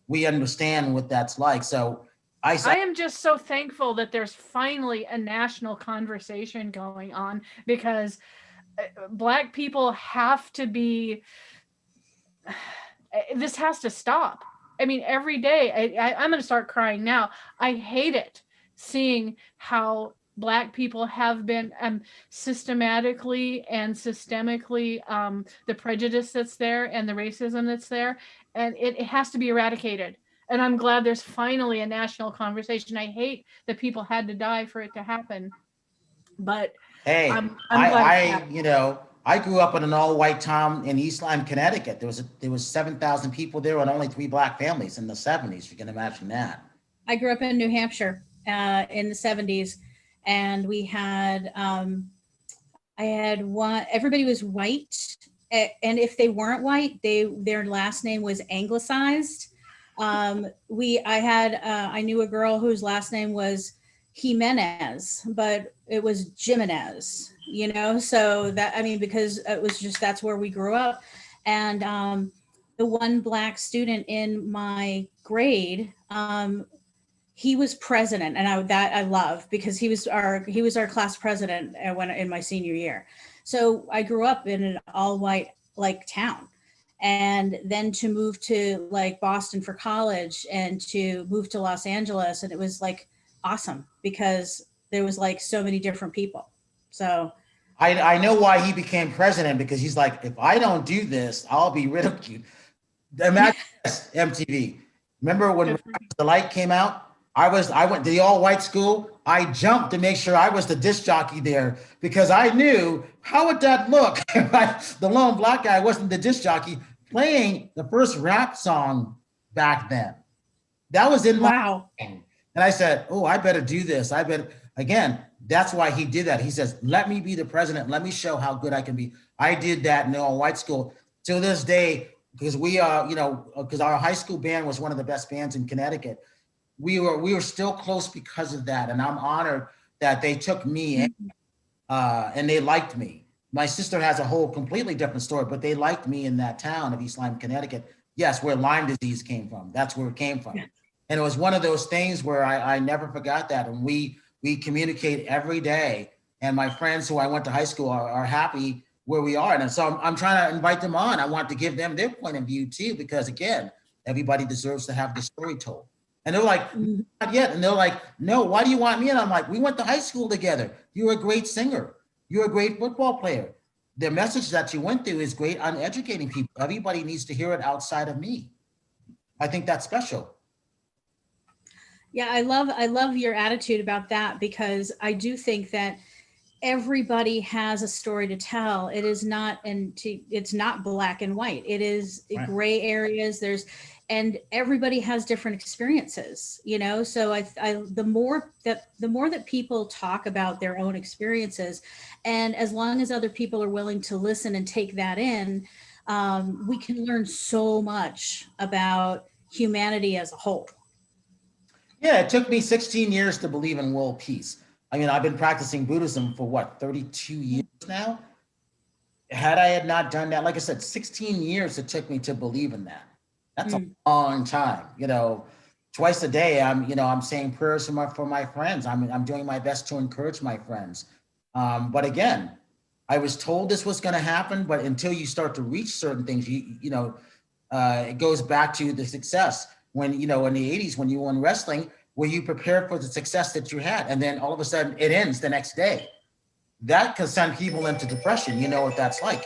we understand what that's like. So I am just so thankful that there's finally a national conversation going on, because Black people have to be, this has to stop. I mean, every day, I'm going to start crying now. I hate it seeing how Black people have been systematically and systemically, the prejudice that's there and the racism that's there, and it has to be eradicated. And I'm glad there's finally a national conversation. I hate that people had to die for it to happen, but hey, I'm glad I grew up in an all-white town in East Lyme, Connecticut. There was 7,000 people there and only 3 Black families in the 70s. You can imagine that. I grew up in New Hampshire in the 70s, and we had I had one, everybody was white. And if they weren't white, their last name was anglicized. I knew a girl whose last name was Jimenez, but it was Jimenez, you know? So that, I mean, because it was just, that's where we grew up. And the one Black student in my grade, he was president, and I love, because he was our class president when in my senior year. So I grew up in an all white like town, and then to move to like Boston for college and to move to Los Angeles, and it was like awesome because there was like so many different people. So I know why he became president, because he's like, if I don't do this, I'll be ridiculed. Imagine this, MTV. Remember when the light came out? I went to the all white school. I jumped to make sure I was the disc jockey there, because I knew, how would that look? The lone Black guy wasn't the disc jockey playing the first rap song back then. That was in my mind. And I said, oh, I better do this. Again, that's why he did that. He says, let me be the president. Let me show how good I can be. I did that in the all white school. To this day, because because our high school band was one of the best bands in Connecticut. We were still close because of that. And I'm honored that they took me in, and they liked me. My sister has a whole completely different story, but they liked me in that town of East Lyme, Connecticut. Yes, where Lyme disease came from. That's where it came from. And it was one of those things where I never forgot that. And we communicate every day. And my friends who I went to high school are happy where we are. And so I'm trying to invite them on. I want to give them their point of view too, because again, everybody deserves to have the story told. And they're like, not yet. And they're like, no, why do you want me? And I'm like, we went to high school together. You're a great singer. You're a great football player. The message that you went through is great on educating people. Everybody needs to hear it outside of me. I think that's special. Yeah, I love your attitude about that, because I do think that everybody has a story to tell. It is not, it's not black and white. It is gray areas. And everybody has different experiences, you know? So the more that people talk about their own experiences, and as long as other people are willing to listen and take that in, we can learn so much about humanity as a whole. Yeah, it took me 16 years to believe in world peace. I mean, I've been practicing Buddhism for what, 32 years now? Had I not done that, like I said, 16 years it took me to believe in that. That's a long time, you know. Twice a day, I'm saying prayers for my friends. I'm doing my best to encourage my friends. But again, I was told this was going to happen, but until you start to reach certain things, it goes back to the success. When, in the 80s, when you were in wrestling, were you prepared for the success that you had? And then all of a sudden it ends the next day. That can send people into depression. You know what that's like,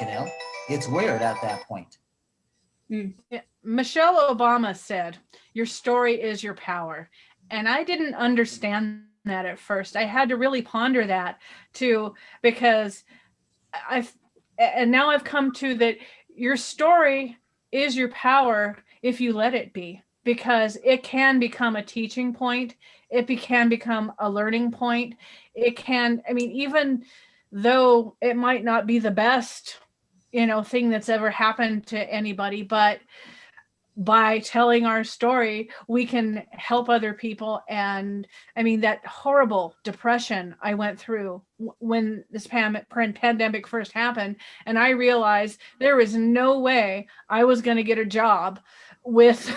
It's weird at that point. Yeah. Michelle Obama said, your story is your power. And I didn't understand that at first. I had to really ponder that too, because now I've come to that your story is your power if you let it be, because it can become a teaching point. It can become a learning point. Even though it might not be the best, thing that's ever happened to anybody, but by telling our story, we can help other people. And that horrible depression I went through when this pandemic first happened, and I realized there was no way I was going to get a job with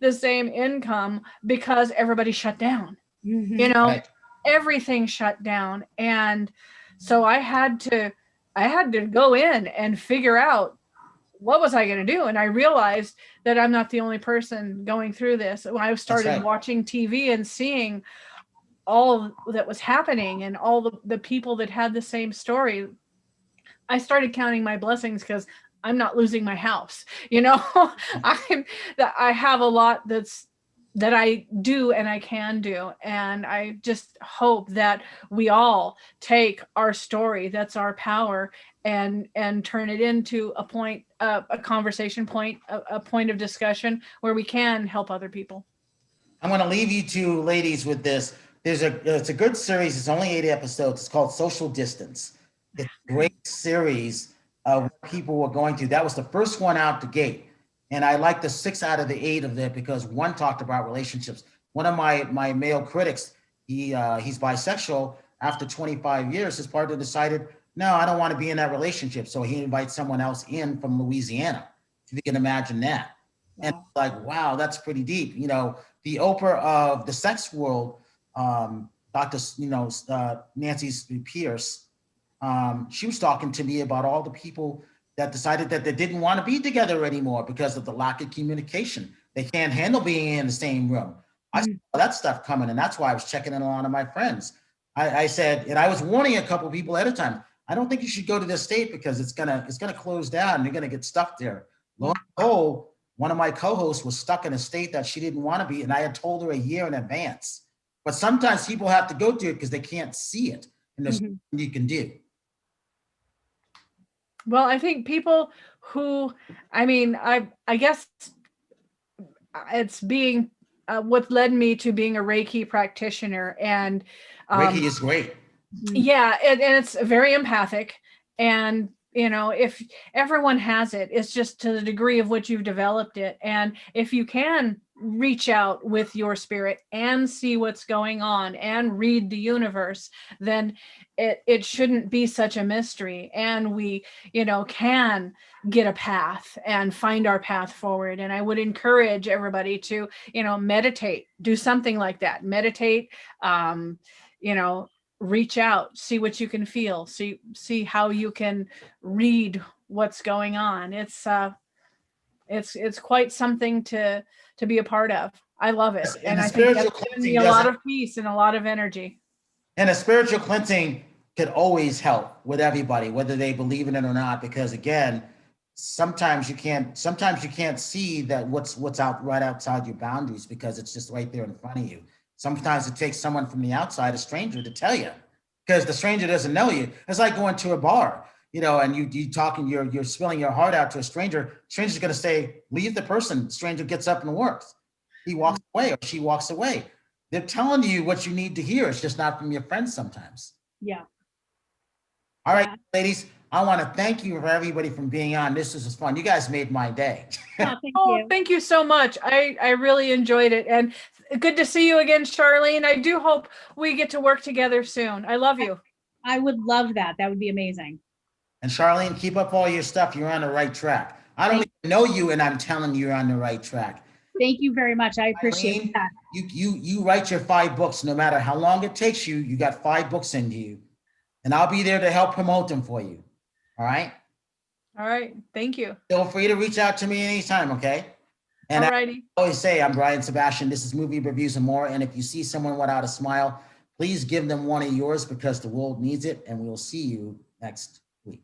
the same income, because everybody shut down. Right. Everything shut down. And so I had to go in and figure out, what was I going to do? And I realized that I'm not the only person going through this. When I started watching TV and seeing all that was happening and all the people that had the same story, I started counting my blessings, because I'm not losing my house. I have a lot that I do and I can do. And I just hope that we all take our story, that's our power, and turn it into a point, a conversation point, a point of discussion where we can help other people. I'm going to leave you two ladies with this. It's a good series. It's only 8 episodes. It's called Social Distance. It's a great series of what people were going through. That was the first one out the gate. And I liked the 6 out of the 8 of it because one talked about relationships. One of my male critics, he's bisexual. After 25 years, his partner decided, no, I don't want to be in that relationship. So he invites someone else in from Louisiana. If you can imagine that. Wow. And like, wow, that's pretty deep. You know, the Oprah of the sex world, Dr. Nancy Pierce, she was talking to me about all the people that decided that they didn't want to be together anymore because of the lack of communication. They can't handle being in the same room. I saw that stuff coming, and that's why I was checking in on a lot of my friends. I said, and I was warning a couple of people ahead of time, I don't think you should go to this state because it's gonna close down and you're gonna get stuck there. Lo and behold, one of my co-hosts was stuck in a state that she didn't want to be, and I had told her a year in advance. But sometimes people have to go through it because they can't see it, and there's nothing you can do. Well, I think people who, I mean, I guess it's being what led me to being a Reiki practitioner, and Reiki is great. Yeah, and it's very empathic, and you know, if everyone has it, it's just to the degree of which you've developed it. And if you can reach out with your spirit and see what's going on and read the universe, then it shouldn't be such a mystery. And we, you know, can get a path and find our path forward. And I would encourage everybody to, you know, meditate, do something like that, meditate, you know, reach out, see what you can feel, see how you can read what's going on. It's quite something to be a part of. I love it. And I think that's given me a lot of peace and a lot of energy. And a spiritual cleansing could always help with everybody, whether they believe in it or not, because again, sometimes you can't see that what's out right outside your boundaries because it's just right there in front of you. Sometimes it takes someone from the outside, a stranger, to tell you, because the stranger doesn't know you. It's like going to a bar, you know, and you talking, you're spilling your heart out to a stranger. Stranger's going to say, leave the person. The stranger gets up and works. He walks away or she walks away. They're telling you what you need to hear. It's just not from your friends sometimes. Yeah. All right, ladies, I want to thank you for everybody from being on. This was fun. You guys made my day. Thank you so much. I really enjoyed it. And good to see you again, Charlene. I do hope we get to work together soon. I love you. I would love that. That would be amazing. And Charlene, keep up all your stuff. You're on the right track. I don't even know you, and I'm telling you, you're on the right track. Thank you very much. I appreciate that. You write your 5 books, no matter how long it takes you. You got 5 books into you, and I'll be there to help promote them for you. All right. All right. Thank you. Feel free to reach out to me anytime. Okay. And I always say, I'm Brian Sebastian. This is Movie Reviews and More. And if you see someone without a smile, please give them one of yours because the world needs it. And we'll see you next week.